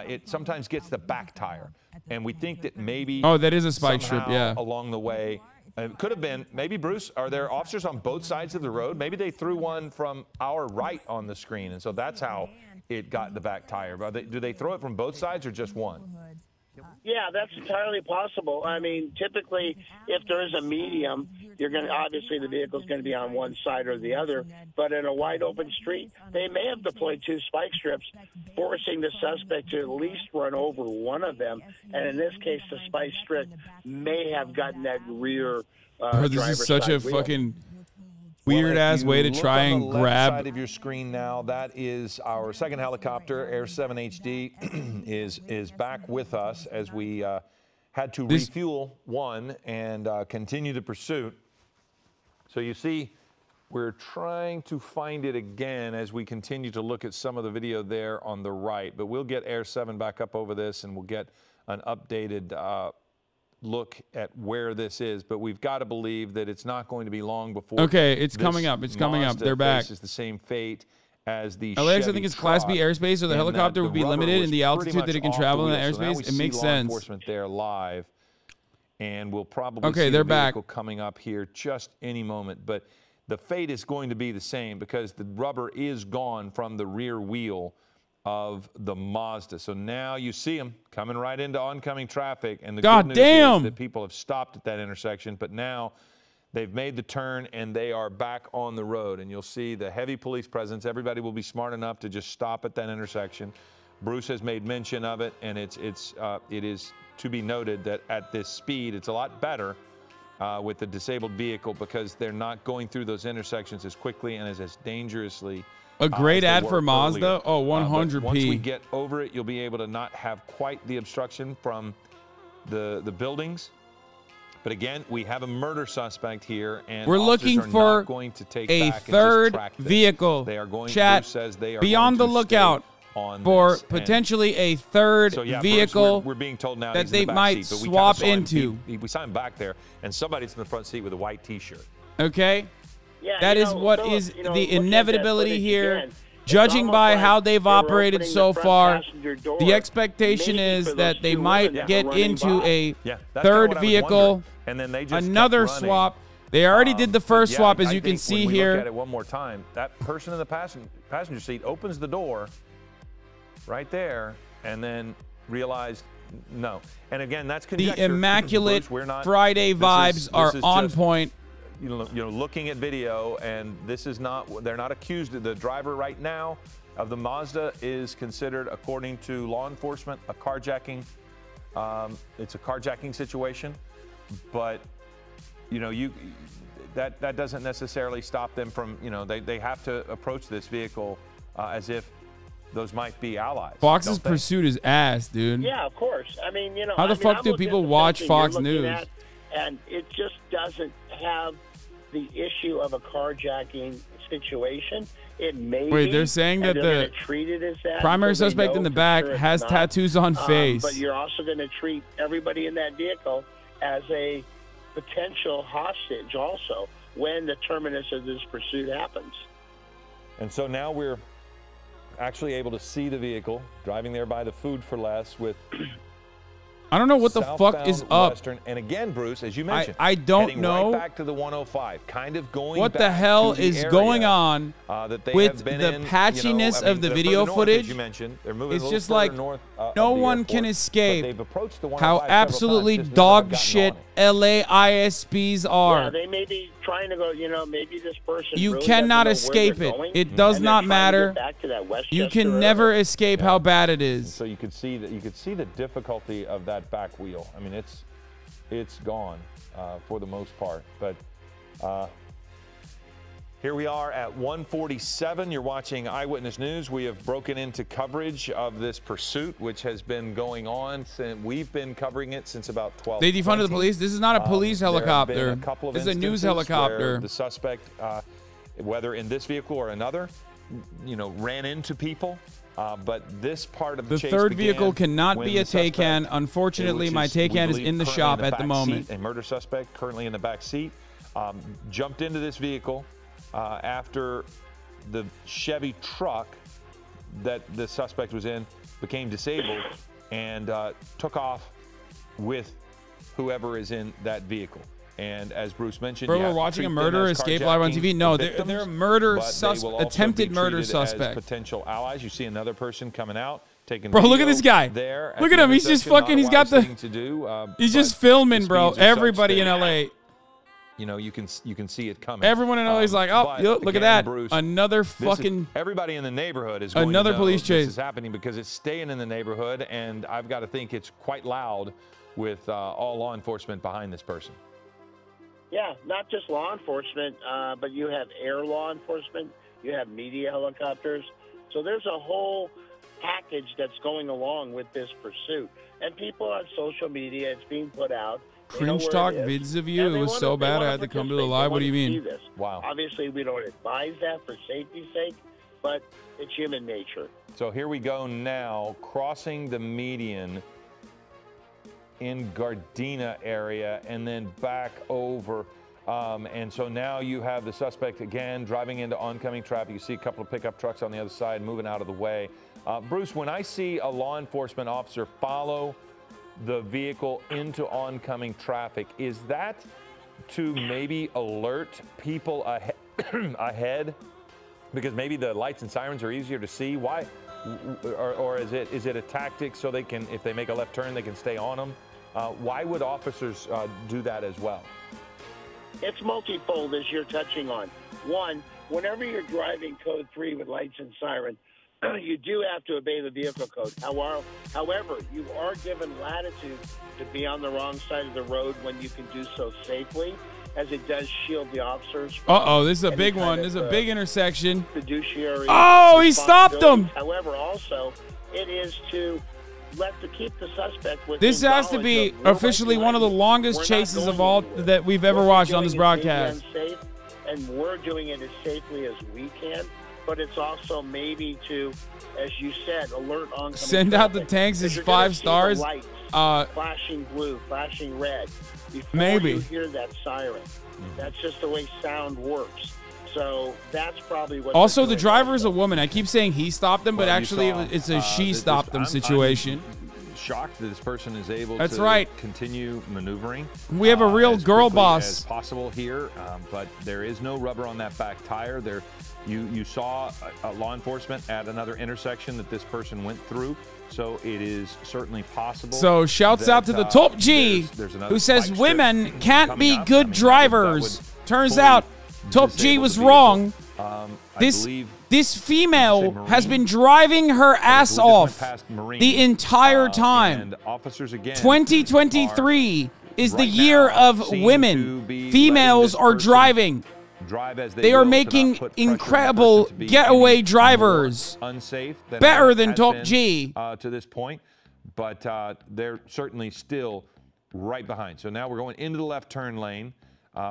it sometimes gets the back tire. And we think that maybe that is a spike strip, yeah. Along the way, it could have been, maybe, Bruce, are there officers on both sides of the road? Maybe they threw one from our right on the screen, and so that's how it got the back tire. But do they throw it from both sides or just one? Yeah, that's entirely possible. I mean, typically, if there is a medium, you're going to, obviously the vehicle's going to be on one side or the other. But in a wide open street, they may have deployed two spike strips, forcing the suspect to at least run over one of them. And in this case, the spike strip may have gotten that rear this is such a wheel. Fucking weird-ass way to try and grab. On the left side of your screen now, that is our second helicopter, Air 7 HD, is back with us as we had to refuel one and continue the pursuit. So you see, we're trying to find it again as we continue to look at some of the video there on the right. But we'll get Air 7 back up over this, and we'll get an updated look at where this is, but we've got to believe that it's not going to be long before. Okay, it's coming up. It's coming up. They're back. Faces the same fate as the LAX, I think it's Class B airspace, so the helicopter would be limited in the altitude that it can travel in the airspace. So it makes sense. Enforcement there live, and we'll probably see the back. vehicle coming up here just any moment. But the fate is going to be the same because the rubber is gone from the rear wheel of the Mazda. So now you see them coming right into oncoming traffic, and the good news is that people have stopped at that intersection, but now they've made the turn and they are back on the road. And you'll see the heavy police presence. Everybody will be smart enough to just stop at that intersection. Bruce has made mention of it, and it is to be noted that at this speed, it's a lot better with the disabled vehicle because they're not going through those intersections as quickly and as dangerously. A great ad for Mazda. Earlier. Oh, 100p. Once we get over it, you'll be able to not have quite the obstruction from the buildings. But again, we have a murder suspect here, and we're looking for going to take a third vehicle. They are going. Chat, Bruce says they are be on the lookout for potentially a third vehicle. Bruce, we're being told now that they might swap into. We saw him back there, and somebody's in the front seat with a white T-shirt. Okay. Yeah, that is what is the inevitability here. Judging by how they've operated so far, the expectation is that they might get into a third vehicle, and then they just another swap. They already did the first swap, as you can see here. Look at it one more time. That person in the passenger seat opens the door right there, and then realized no. And again, that's conjecture. The immaculate Friday vibes are on point. You know, looking at video, and this is not, they're not accused. The driver right now of the Mazda is considered, according to law enforcement, a carjacking. It's a carjacking situation, but you know, that doesn't necessarily stop them from, you know, they have to approach this vehicle as if those might be allies. Fox's pursuit is ass, dude. Yeah, of course. I mean, you know, how the fuck do people watch Fox News? And it just doesn't have the issue of a carjacking situation. It may Wait, be, they're saying and that they're the gonna treat it as that primary until they suspect know in the for back sure it's has not. tattoos on face. But you're also going to treat everybody in that vehicle as a potential hostage also when the terminus of this pursuit happens. And so now we're actually able to see the vehicle driving there by the Food for Less with I don't know what the fuck is up. Western. And again, Bruce, as you mentioned, I don't heading know right back to the 105, kind of going what back the hell to the is area, going on that they with have been the in, patchiness of the they're video moving north, footage. as you mentioned. They're moving It's a little just further like north, of no the one airport, can but escape they've approached the how 105 several absolutely times, just dog never shit gotten on it. LAISPs are. Yeah, they may be trying to go, maybe this person You really cannot doesn't know where escape they're it. going, It does and they're not trying to matter. get back to that Westchester You can area. never escape how bad it is. So you could see that the difficulty of that back wheel. I mean, it's gone for the most part. But here we are at 1:47. You're watching Eyewitness News. We have broken into coverage of this pursuit, which has been going on since we've been covering it since about 12. They defunded the police. This is not a police helicopter. There have been a couple of This is a news instances helicopter. where the suspect, whether in this vehicle or another, ran into people. But this part of the chase third began vehicle cannot when be a the suspect, Taycan. Unfortunately, my which is, we Taycan is believe, in the currently shop in at the back moment. seat, a murder suspect currently in the back seat, jumped into this vehicle after the Chevy truck that the suspect was in became disabled and took off with whoever is in that vehicle. And as Bruce mentioned, Bro, we're watching a murder escape live on TV. No, they're a murder attempted murder suspect. Potential allies. You see another person coming out, taking. Bro, look at this guy. There, look at him. He's just fucking. He's got the. He's just filming, bro. Everybody in LA. You can see it coming. Everyone in LA is like, oh, look again, at that. Bruce, another fucking. Everybody in the neighborhood is going another to know police chase. This is happening because it's staying in the neighborhood, and I've got to think it's quite loud with all law enforcement behind this person. Yeah, not just law enforcement, but you have air law enforcement, you have media helicopters. So there's a whole package that's going along with this pursuit. And people on social media, it's being put out. Cringe talk vids of you. It was so bad I had to come to the live. What do you mean? Wow. Obviously, we don't advise that for safety's sake, but it's human nature. So here we go now, crossing the median in Gardena area and then back over. And so now you have the suspect again driving into oncoming traffic. You see a couple of pickup trucks on the other side moving out of the way. Bruce, when I see a law enforcement officer follow the vehicle into oncoming traffic, is that to maybe alert people ahead? Because maybe the lights and sirens are easier to see. Why? Or is it a tactic so they can, if they make a left turn, they can stay on them? Why would officers do that as well? It's multifold, as you're touching on. One, whenever you're driving code 3 with lights and siren, you do have to obey the vehicle code. However, you are given latitude to be on the wrong side of the road when you can do so safely, as it does shield the officers. This is a big one. This is a big intersection. Fiduciary. Oh, he stopped him. However, also, it is to keep the suspect with. This has to be officially one of the longest chases of all that we've ever watched on this broadcast. Safe, and we're doing it as safely as we can. But it's also maybe to, as you said, alert oncoming send out the tanks as 5 stars. Lights, flashing blue, flashing red. Maybe you hear that siren. That's just the way sound works. So that's probably what. Also, the driver is a woman. I keep saying he stopped him, but actually it's a she stopped them situation. I'm shocked that this person is able That's to right. continue maneuvering. We have a real girl boss as possible here, but there is no rubber on that back tire. There, you saw law enforcement at another intersection that this person went through. So it is certainly possible. So shouts out to the top G who says women can't be good drivers. Turns out Top G was wrong. This female has been driving her ass off the entire time. 2023 is the year of women. Females are driving. They are making incredible getaway drivers. Better than Top G. To this point, but they're certainly still right behind. So now we're going into the left turn lane,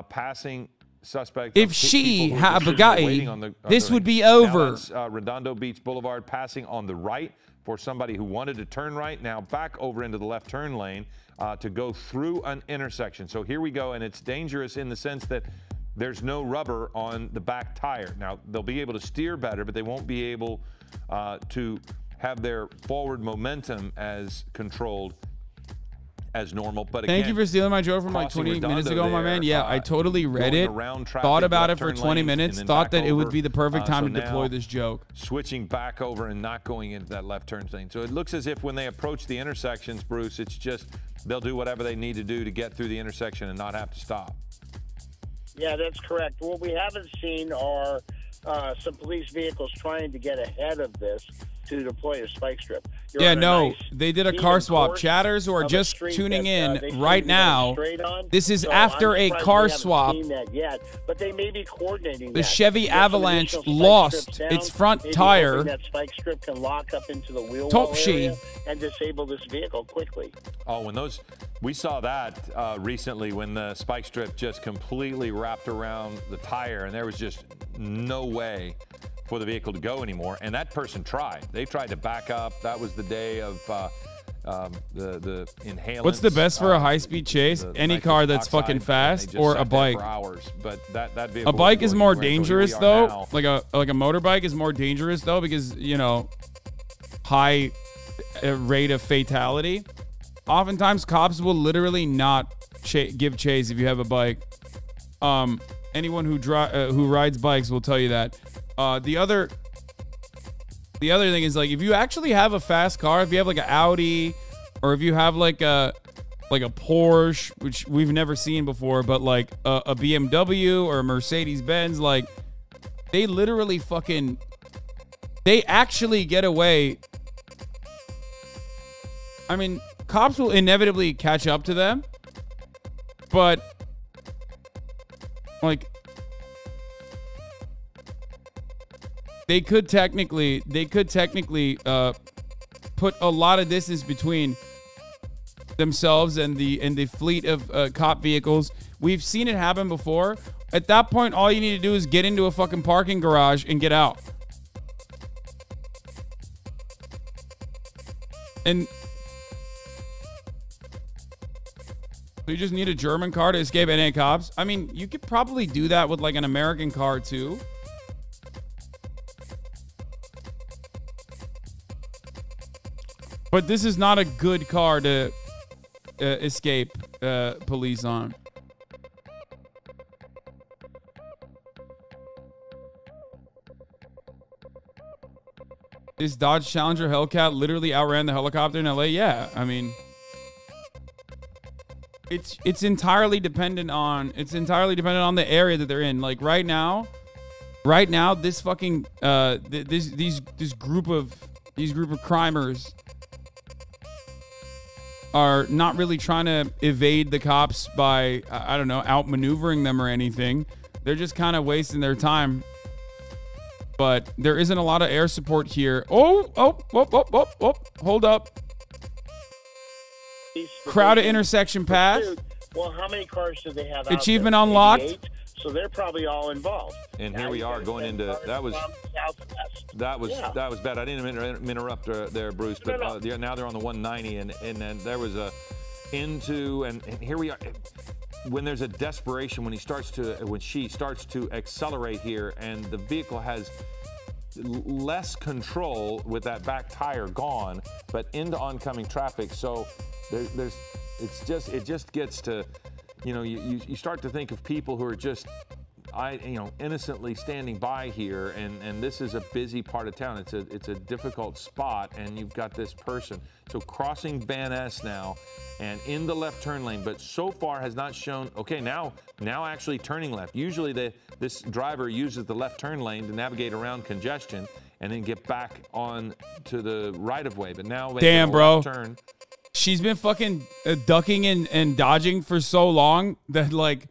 passing suspect. If she had a Bugatti, this would be over. Redondo Beach Boulevard, passing on the right for somebody who wanted to turn right. Now back over into the left turn lane to go through an intersection. So here we go, and it's dangerous in the sense that there's no rubber on the back tire. Now, they'll be able to steer better, but they won't be able to have their forward momentum as controlled as normal. But again, thank you for stealing my joke from like 20 minutes ago, my man. Yeah, I totally read it, thought about it for 20 minutes, thought that it would be the perfect time to deploy this joke. Switching back over and not going into that left turn lane. So it looks as if when they approach the intersections, Bruce, it's just they'll do whatever they need to do to get through the intersection and not have to stop. Yeah, that's correct. What we haven't seen are some police vehicles trying to get ahead of this to deploy a spike strip. They did a car swap. Chatters who are just tuning in right now, this is after a car swap. That yet, but they may be coordinating the Chevy Avalanche lost its front tire. That spike strip can lock up into the wheel area and disable this vehicle quickly. Oh, we saw that recently when the spike strip just completely wrapped around the tire, and there was just no way for the vehicle to go anymore, and that person tried. They tried to back up. That was the day of the inhalants. What's the best for a high-speed chase? Any car that's fucking fast, or a bike. For hours. But that vehicle, a bike is more dangerous though. Like a motorbike is more dangerous though, because high rate of fatality. Oftentimes, cops will literally not give chase if you have a bike. Anyone who rides bikes will tell you that. The other thing is, like, if you actually have a fast car, if you have like an Audi, or if you have like a Porsche, which we've never seen before, but like a BMW or a Mercedes-Benz, like they literally they actually get away. I mean, cops will inevitably catch up to them, but like they could technically put a lot of distance between themselves and the fleet of cop vehicles. We've seen it happen before. At that point, all you need to do is get into a fucking parking garage and get out. And so you just need a German car to escape NA cops? I mean, you could probably do that with like an American car too. But this is not a good car to escape police on. This Dodge Challenger Hellcat literally outran the helicopter in LA. Yeah, I mean, it's entirely dependent on the area that they're in. Like right now, this fucking this group of crimers are not really trying to evade the cops by, I don't know, outmaneuvering them or anything. They're just kind of wasting their time. But there isn't a lot of air support here. Oh, hold up. Crowded intersection path. Well, how many cars do they have? Achievement unlocked. 88? So they're probably all involved. And here we are going into that was bad. I didn't interrupt there, Bruce. But now they're on the 190, and then there was a and here we are. When there's a desperation, when she starts to accelerate here, and the vehicle has less control with that back tire gone, but into oncoming traffic. So it just gets to. You start to think of people who are just, innocently standing by here, and this is a busy part of town. It's a difficult spot, and you've got this person. So crossing Van Ness now, and in the left turn lane, but so far has not shown. Okay, now actually turning left. Usually this driver uses the left turn lane to navigate around congestion and then get back on to the right of way. But now, damn, bro. Turn. She's been fucking ducking and dodging for so long that, like,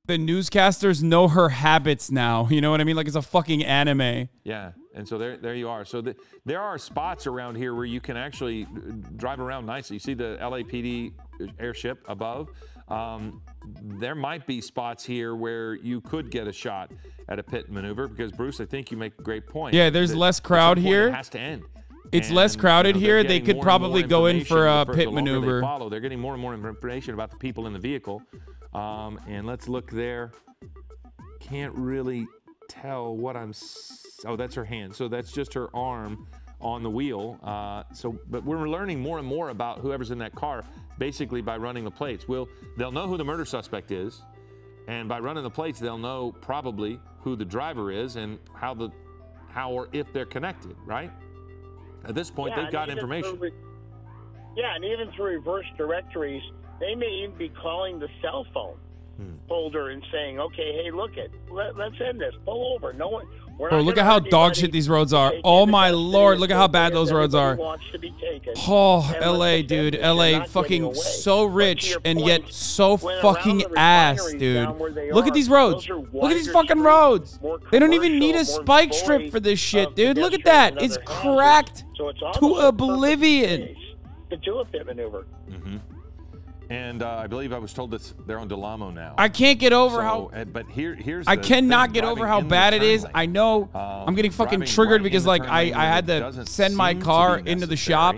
the newscasters know her habits now. You know what I mean? Like, it's a fucking anime. Yeah, and so there you are. So there are spots around here where you can actually drive around nicely. You see the LAPD airship above. there might be spots here where you could get a shot at a pit maneuver because, Bruce, I think you make a great point. Yeah, there's less crowd here. It has to end. It's less crowded here. They could probably go in for a pit maneuver. They're getting more and more information about the people in the vehicle. And let's look there. Can't really tell what I'm... Oh, that's her hand. So that's just her arm on the wheel. But we're learning more and more about whoever's in that car basically by running the plates. They'll know who the murder suspect is, and by running the plates, they'll know probably who the driver is and how or if they're connected, right? At this point, they've got information. And even through reverse directories, they may even be calling the cell phone holder and saying, okay, hey, let's end this. Pull over. No one... Bro, look at how dog shit these roads are. Oh my lord, look at how bad those roads are. Oh, LA, dude. LA fucking so rich and yet so fucking ass, dude. Look at these roads. Look at these fucking roads. They don't even need a spike strip for this shit, dude. Look at that. It's cracked to oblivion. To do a pit maneuver. And I believe I was told that they're on Delamo now. I can't get over how... But here's I cannot get over how bad it is. I know I'm getting fucking triggered because, like, I had to send my car into the shop.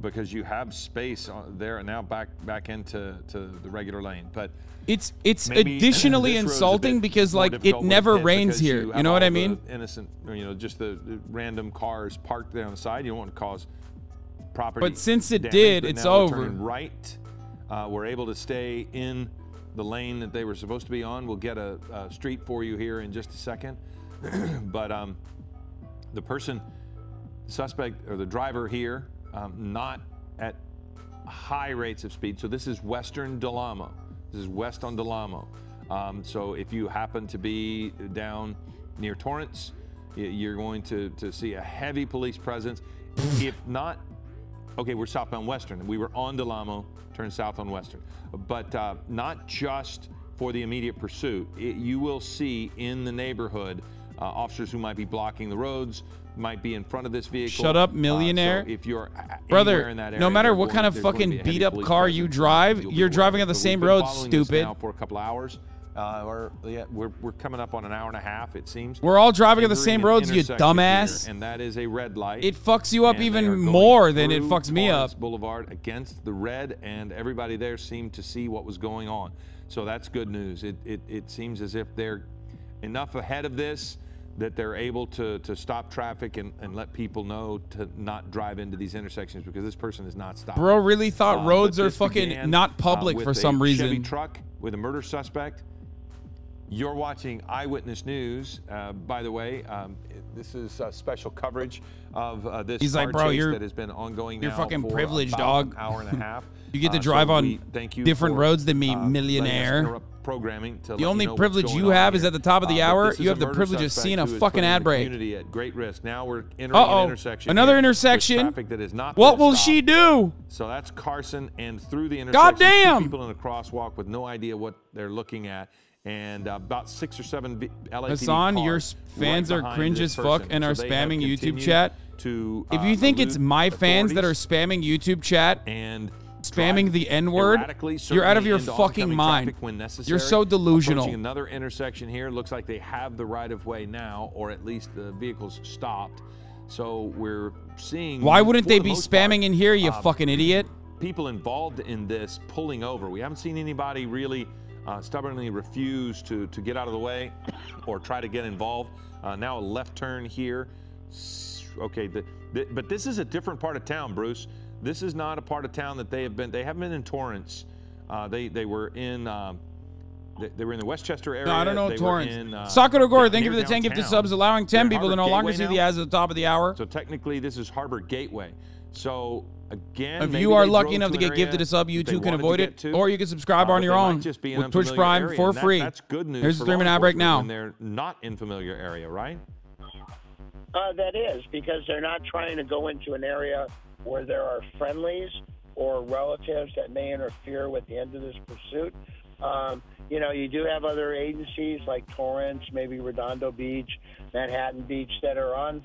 Because you have space there and now back into the regular lane. But it's additionally insulting because, like, it never rains here. You know what I mean? Innocent, just the random cars parked there on the side. You don't want to cause... property but since it damage, did, but it's now over. Turning right, we're able to stay in the lane that they were supposed to be on. We'll get a street for you here in just a second. But the suspect or the driver here, not at high rates of speed. So this is Western Delamo. This is west on Delamo. So if you happen to be down near Torrance, you're going to see a heavy police presence. If not, okay, we're southbound Western. We were on Delamo, turned south on Western. But not just for the immediate pursuit. You will see in the neighborhood officers who might be blocking the roads, might be in front of this vehicle. Shut up, millionaire. So if you're brother, in that area, no matter what kind of fucking beat up car you drive, you're driving on the same road, stupid. Now for a couple hours. We're coming up on an hour and a half, it seems. We're all driving on the same roads, you dumbass. Here, and that is a red light. It fucks you up even more than it fucks me up. Boulevard against the red, and everybody there seemed to see what was going on. So that's good news. It seems as if they're enough ahead of this that they're able to stop traffic and let people know to not drive into these intersections because this person is not stopping. Bro really thought roads are fucking not public for some reason. Chevy truck with a murder suspect. You're watching Eyewitness News. By the way, this is special coverage of this car chase that has been ongoing now fucking for privileged, about dog. an hour and a half. You get to drive on different roads than me, millionaire. Programming to the only privilege you have is at the top of the hour, you have the privilege of seeing a fucking ad break. At great risk. Now we're entering an intersection. Another intersection. Traffic that is not what will she do? So that's Carson, and through the intersection, goddamn, people in a crosswalk with no idea what they're looking at. And about 6 or 7 LAPD Hasan, cars your fans right are cringe as fuck and are spamming YouTube chat. If you think it's my fans that are spamming YouTube chat and spamming the N-word, you're out of your fucking mind. You're so delusional. Approaching another intersection here. Looks like they have the right-of-way now, or at least the vehicle's stopped. So we're seeing... Why wouldn't they be spamming in here, you fucking idiot? People involved in this pulling over. We haven't seen anybody really... stubbornly refuse to get out of the way or try to get involved. Now a left turn here. Okay, but this is a different part of town, Bruce. This is not a part of town that they have been. They haven't been in Torrance. They were in. They were in the Westchester area. No, I don't know Torrance. Sakura Gore, thank you for the 10 gifted subs, allowing 10 people to no longer see the ads at the top of the hour. So technically, this is Harbor Gateway. So again, if you are lucky enough to get gifted a sub, YouTube can avoid it, or you can subscribe on your own with Twitch Prime for free. That's good news. Here's the 3-minute ad break now. And they're not in familiar area, right? That is, because they're not trying to go into an area where there are friendlies or relatives that may interfere with the end of this pursuit. You know, you do have other agencies like Torrance, maybe Redondo Beach, Manhattan Beach that are on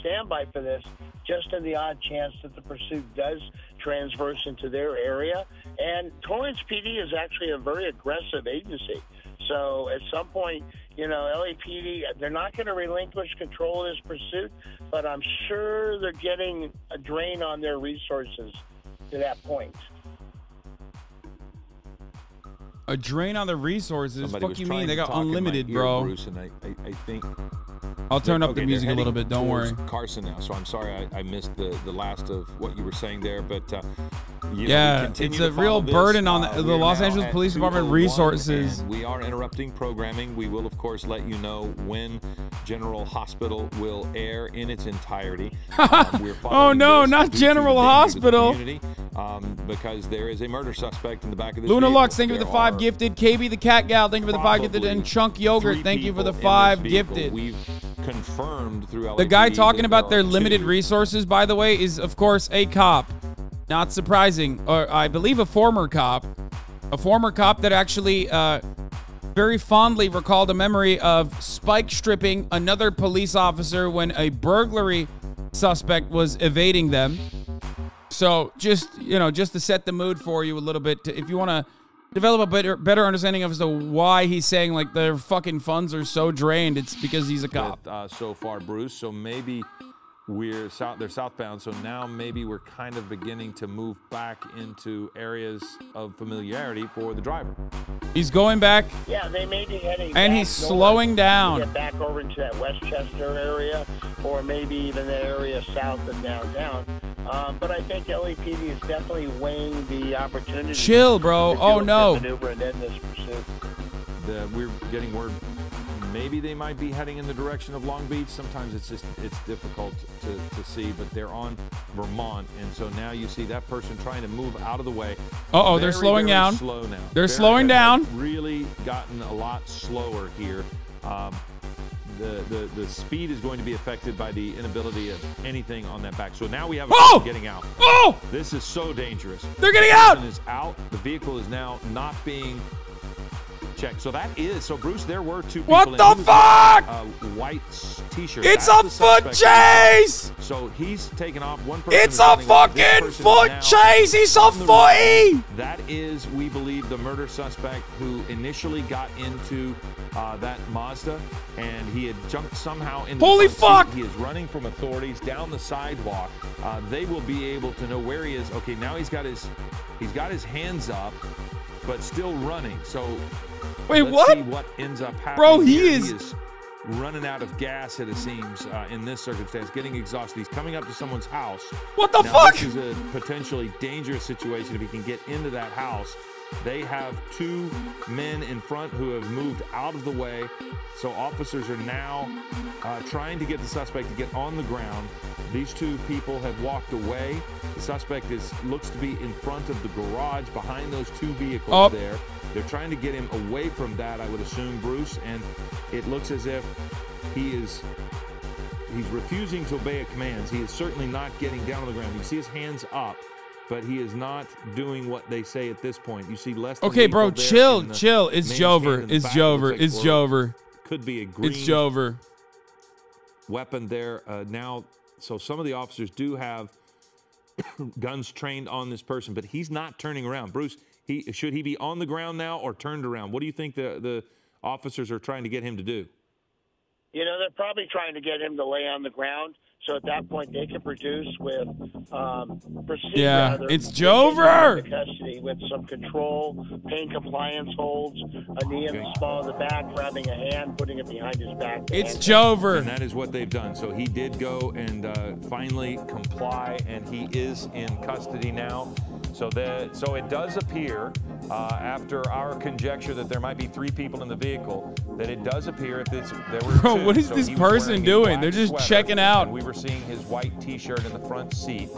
standby for this, just in the odd chance that the pursuit does transverse into their area. And Torrance PD is actually a very aggressive agency. So at some point, you know, LAPD, they're not going to relinquish control of this pursuit, but I'm sure they're getting a drain on their resources to that point. A drain on the resources? Fuck you mean? They got unlimited, bro. Bruce, and I think I'll turn up the music a little bit. Don't worry. Carson now, so I'm sorry I missed the last of what you were saying there, but yeah, it's a real burden on the Los Angeles Police Department resources. We are interrupting programming. We will, of course, let you know when General Hospital will air in its entirety. Oh no, not General Hospital. Because there is a murder suspect in the back of this Luna vehicle. Lux, thank you for the 5 gifted. KB the Cat Gal, thank you for the 5 gifted. And Chunk Yogurt, thank you for the 5 gifted. We've confirmed through LAPD the guy talking about their limited resources, by the way, is of course a cop. Not surprising, or I believe a former cop that actually very fondly recalled a memory of spike stripping another police officer when a burglary suspect was evading them. So just to set the mood for you a little bit, if you want to develop a better understanding of as to why he's saying like their fucking funds are so drained, it's because he's a cop. So far, Bruce. So maybe they're southbound. So now maybe we're kind of beginning to move back into areas of familiarity for the driver. He's going back. Yeah, they may be heading. And he's slowing down. Get back over into that Westchester area, or maybe even the area south of downtown. But I think LAPD is definitely weighing the opportunity. Chill, bro. Oh no. Maneuver and end this pursuit. We're getting word. Maybe they might be heading in the direction of Long Beach. Sometimes it's difficult to see, but they're on Vermont, and so now you see that person trying to move out of the way. Uh-oh, they're slowing down. Slow now. They're slowing down. Really gotten a lot slower here. The speed is going to be affected by the inability of anything on that back. So now we have a person getting out. Oh! This is so dangerous. They're getting out! The person is out. The vehicle is now not being checked. So that is, so Bruce, there were 2 people. What the fuck? White t-shirt. It's a foot chase! So he's taken off. One person. It's a fucking foot chase! He's a footy! That is, we believe, the murder suspect who initially got into that Mazda, and he had jumped somehow into Holy the fuck! Seat. He is running from authorities down the sidewalk. They will be able to know where he is. Okay, now he's got his hands up, but still running. So wait, let's see what ends up happening. Bro, he here. is running out of gas, it seems, in this circumstance, getting exhausted. He's coming up to someone's house. What the fuck? This is a potentially dangerous situation if he can get into that house. They have 2 men in front who have moved out of the way. So officers are now trying to get the suspect to get on the ground. These 2 people have walked away. The suspect looks to be in front of the garage behind those 2 vehicles there. They're trying to get him away from that, I would assume, Bruce. And it looks as if he's refusing to obey commands. He is certainly not getting down on the ground. You see his hands up, but he is not doing what they say at this point. You see less than okay, bro, chill. It's Jover. It's Jover. It's Jover. Could be a green It's Jover. weapon there now. So some of the officers do have guns trained on this person, but he's not turning around. Bruce, should he be on the ground now or turned around? What do you think the officers are trying to get him to do? You know, they're probably trying to get him to lay on the ground. So at that point, they can produce with it's Jover. Custody with some control, pain compliance holds, a knee in the small of the back, grabbing a hand, putting it behind his back. It's Jover. And that is what they've done. So he did go and finally comply, and he is in custody now. So it does appear, after our conjecture that there might be 3 people in the vehicle, that it does appear if there were 2. Bro, what is this person doing? They're just checking out. We were seeing his white T-shirt in the front seat.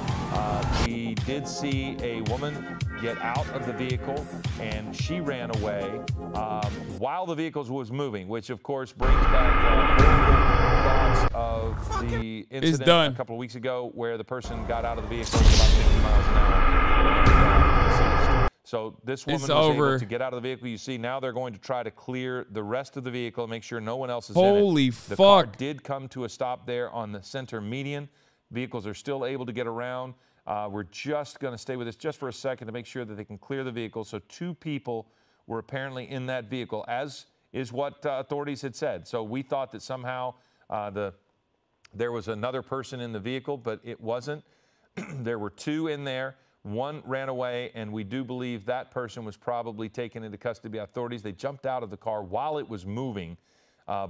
We did see a woman get out of the vehicle, and she ran away while the vehicle was moving, which of course brings back thoughts of the incident a couple of weeks ago where the person got out of the vehicle at about 50 miles an hour. So this woman It's was over. able to get out of the vehicle. You see, now they're going to try to clear the rest of the vehicle, make sure no one else is in it. Holy The car fuck. did come to a stop there on the center median. Vehicles are still able to get around. We're just going to stay with this just for a second to make sure that they can clear the vehicle. So 2 people were apparently in that vehicle, as is what authorities had said. So we thought that somehow there was another person in the vehicle, but it wasn't. There were 2 in there. 1 ran away, and we do believe that person was probably taken into custody by authorities. They jumped out of the car while it was moving,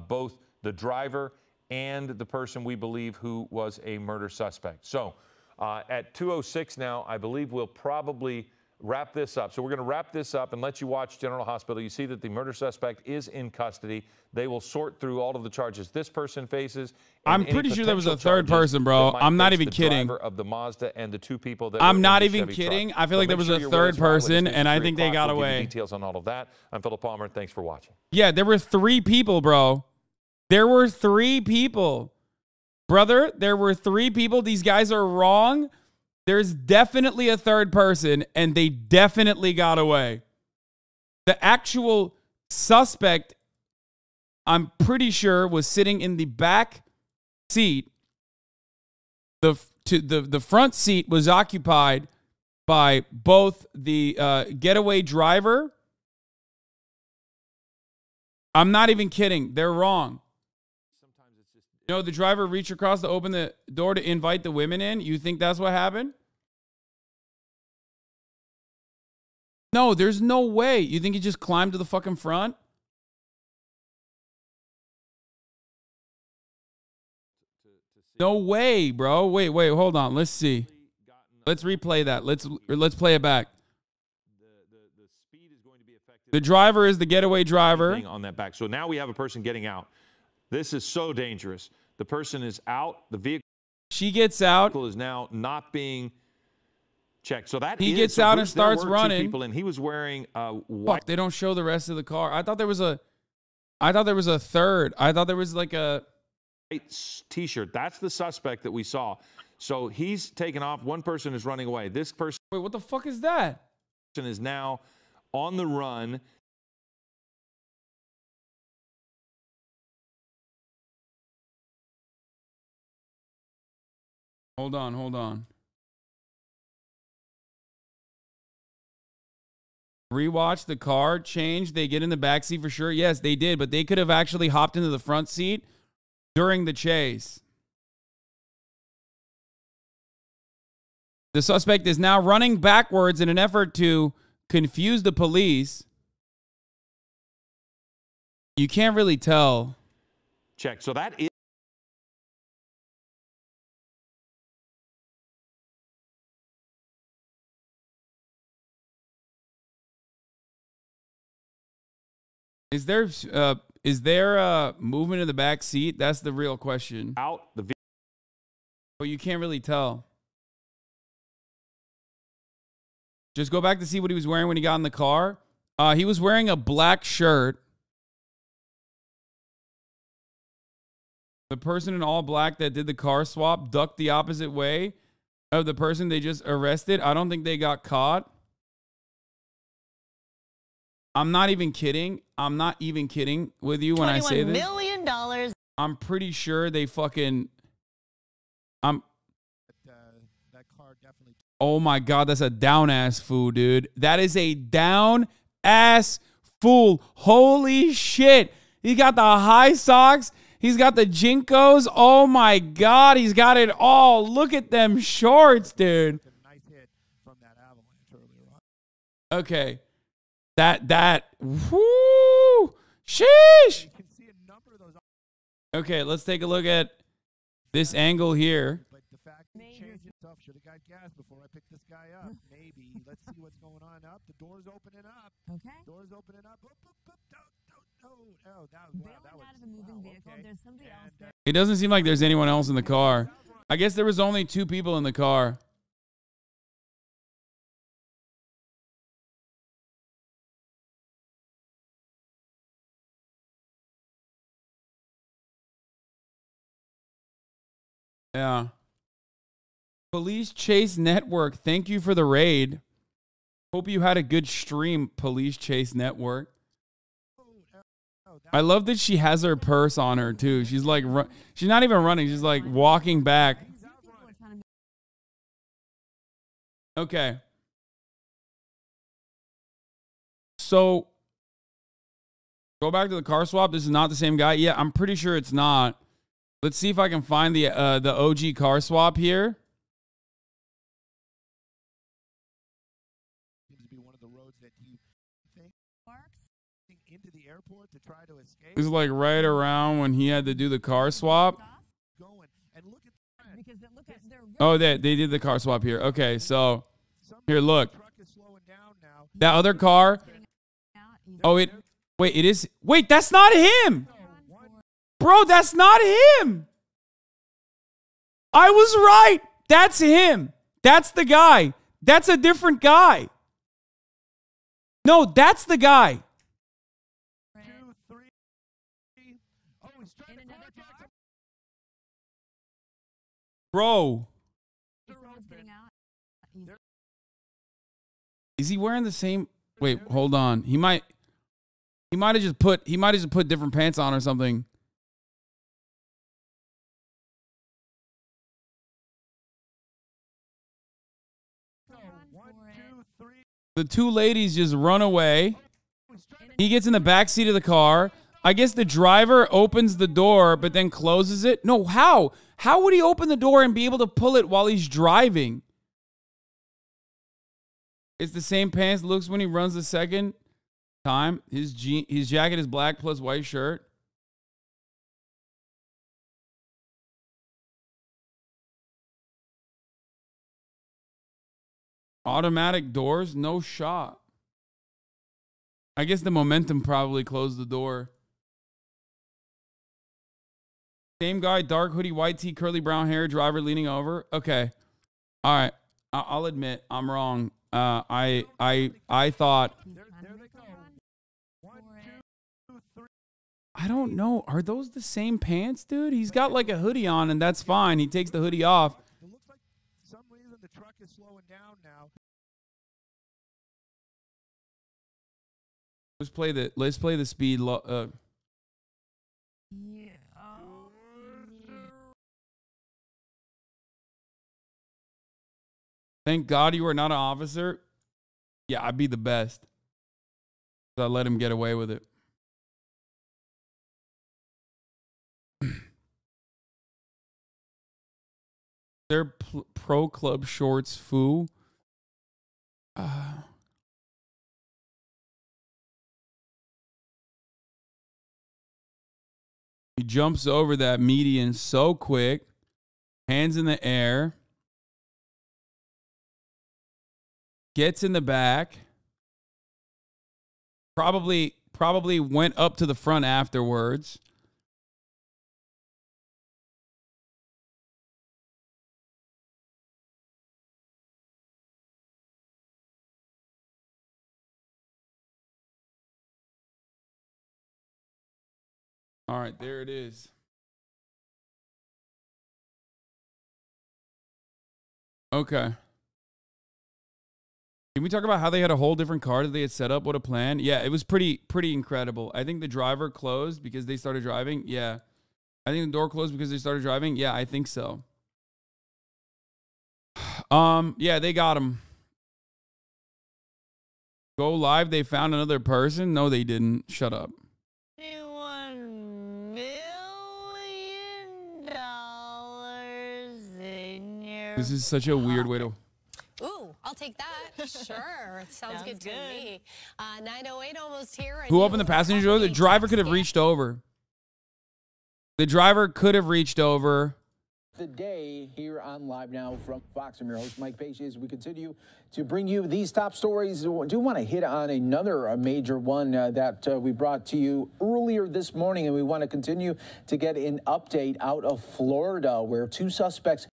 both the driver and the person we believe who was a murder suspect. So at 2:06 now, I believe we'll probably wrap this up. So we're going to wrap this up and let you watch General Hospital. You see that the murder suspect is in custody. They will sort through all of the charges this person faces. I'm pretty sure there was a third person, bro. I'm not even kidding. Driver of the Mazda and the 2 people that I'm were not in the even Chevy kidding. truck. I feel like there was a you're with third us, Robert. person, It's and I 3 think they got o'clock. We'll give you away. details on all of that. I'm Philip Palmer. Thanks for watching. Yeah, there were 3 people, bro. There were 3 people. Brother, there were 3 people. These guys are wrong. There's definitely a third person, and they definitely got away. The actual suspect, I'm pretty sure, was sitting in the back seat. The front seat was occupied by both the getaway driver. I'm not even kidding. They're wrong. No, the driver reached across to open the door to invite the women in. You think that's what happened? No, there's no way. You think he just climbed to the fucking front? No way, bro. Wait, hold on. Let's see. Let's replay that. Let's play it back. The driver is the getaway driver. On that back. So now we have a person getting out. This is so dangerous. The person is out. The vehicle. She gets out. Is now not being checked. So that he gets out and starts running. 2 people, and he was wearing white. Fuck, they don't show the rest of the car. I thought there was a third. I thought there was like a T-shirt. That's the suspect that we saw. So he's taken off. 1 person is running away. This person. Wait, what the fuck is that? Is now on the run. Hold on. Rewatch the car change. They get in the back seat for sure. Yes, they did, but they could have actually hopped into the front seat during the chase. The suspect is now running backwards in an effort to confuse the police. You can't really tell. Check. So that is. Is there movement in the back seat? That's the real question. Out the. But you can't really tell. Just go back to see what he was wearing when he got in the car. He was wearing a black shirt. The person in all black that did the car swap ducked the opposite way of the person they just arrested. I don't think they got caught. I'm not even kidding. I'm not even kidding with you when I say this. $21 million. I'm pretty sure they fucking. That car definitely. Oh my God, that's a down ass fool, dude. That is a down ass fool. Holy shit. He got the high socks. He's got the Jinkos. Oh my God, he's got it all. Look at them shorts, dude. Nice hit from that avalanche earlier on. Okay. Whoo, sheesh. Okay, let's take a look at this angle here. But the fact that he changed himself, should have got gas before I picked this guy up. Maybe. Let's see what's going on up. The door's opening up. Okay. Door's opening up. Boop, boop, boop. Oh, that was out of a moving vehicle. okay. There's somebody else there. It doesn't seem like there's anyone else in the car. I guess there was only 2 people in the car. Yeah. Police Chase Network, thank you for the raid. Hope you had a good stream, Police Chase Network. I love that she has her purse on her too. She's like, she's not even running. She's like walking back. Okay. So go back to the car swap. This is not the same guy. Yeah, I'm pretty sure it's not. Let's see if I can find the OG car swap here. Seems to be one of the roads that he thinks into the airport to try to escape. This is like right around when he had to do the car swap. Going and look at Oh, they did the car swap here. Okay, so here, look. That other car. Oh, it is. Wait, that's not him. Bro, that's not him. I was right. That's him. That's the guy. That's a different guy. No, that's the guy. Bro. Is he wearing the same? Wait, hold on. He might have just put different pants on or something. The two ladies just run away. He gets in the back seat of the car. I guess the driver opens the door but then closes it. No, how? How would he open the door and be able to pull it while he's driving? It's the same pants looks when he runs the second time. His jacket is black plus white shirt. Automatic doors, no shot. I guess the momentum probably closed the door. Same guy, dark hoodie, white tee, curly brown hair, driver leaning over. Okay. All right. I'll admit I'm wrong. I thought. I don't know. Are those the same pants, dude? He's got like a hoodie on, and that's fine. He takes the hoodie off. It looks like for some reason the truck is slowing down now. Let's play the speed. Thank God you are not an officer. Yeah, I'd be the best. I let him get away with it. They're pro club shorts, foo. He jumps over that median so quick. Hands in the air. Gets in the back. Probably went up to the front afterwards. All right, there it is. Okay. Can we talk about how they had a whole different car that they had set up? What a plan. Yeah, it was pretty incredible. I think the driver closed because they started driving. Yeah. I think the door closed because they started driving. Yeah, I think so. Yeah, they got him. Go live, they found another person? No, they didn't. Shut up. $1 million in your This is such a weird way to... Ooh, I'll take that. Sure. Sounds good to me. 9:08 almost here. Who opened the passenger door? The driver could have reached over. The driver could have reached over. The day here on Live Now from Fox. I'm your host, Mike Pacey, as we continue to bring you these top stories. I do want to hit on another major one that we brought to you earlier this morning, and we want to continue to get an update out of Florida, where two suspects.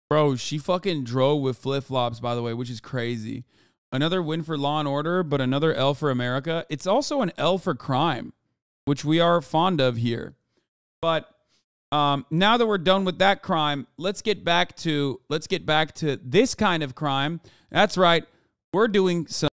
Bro, she fucking drove with flip-flops, by the way, which is crazy. Another win for Law and Order, but another L for America. It's also an L for crime, which we are fond of here. But now that we're done with that crime, let's get back to this kind of crime. That's right. we're doing some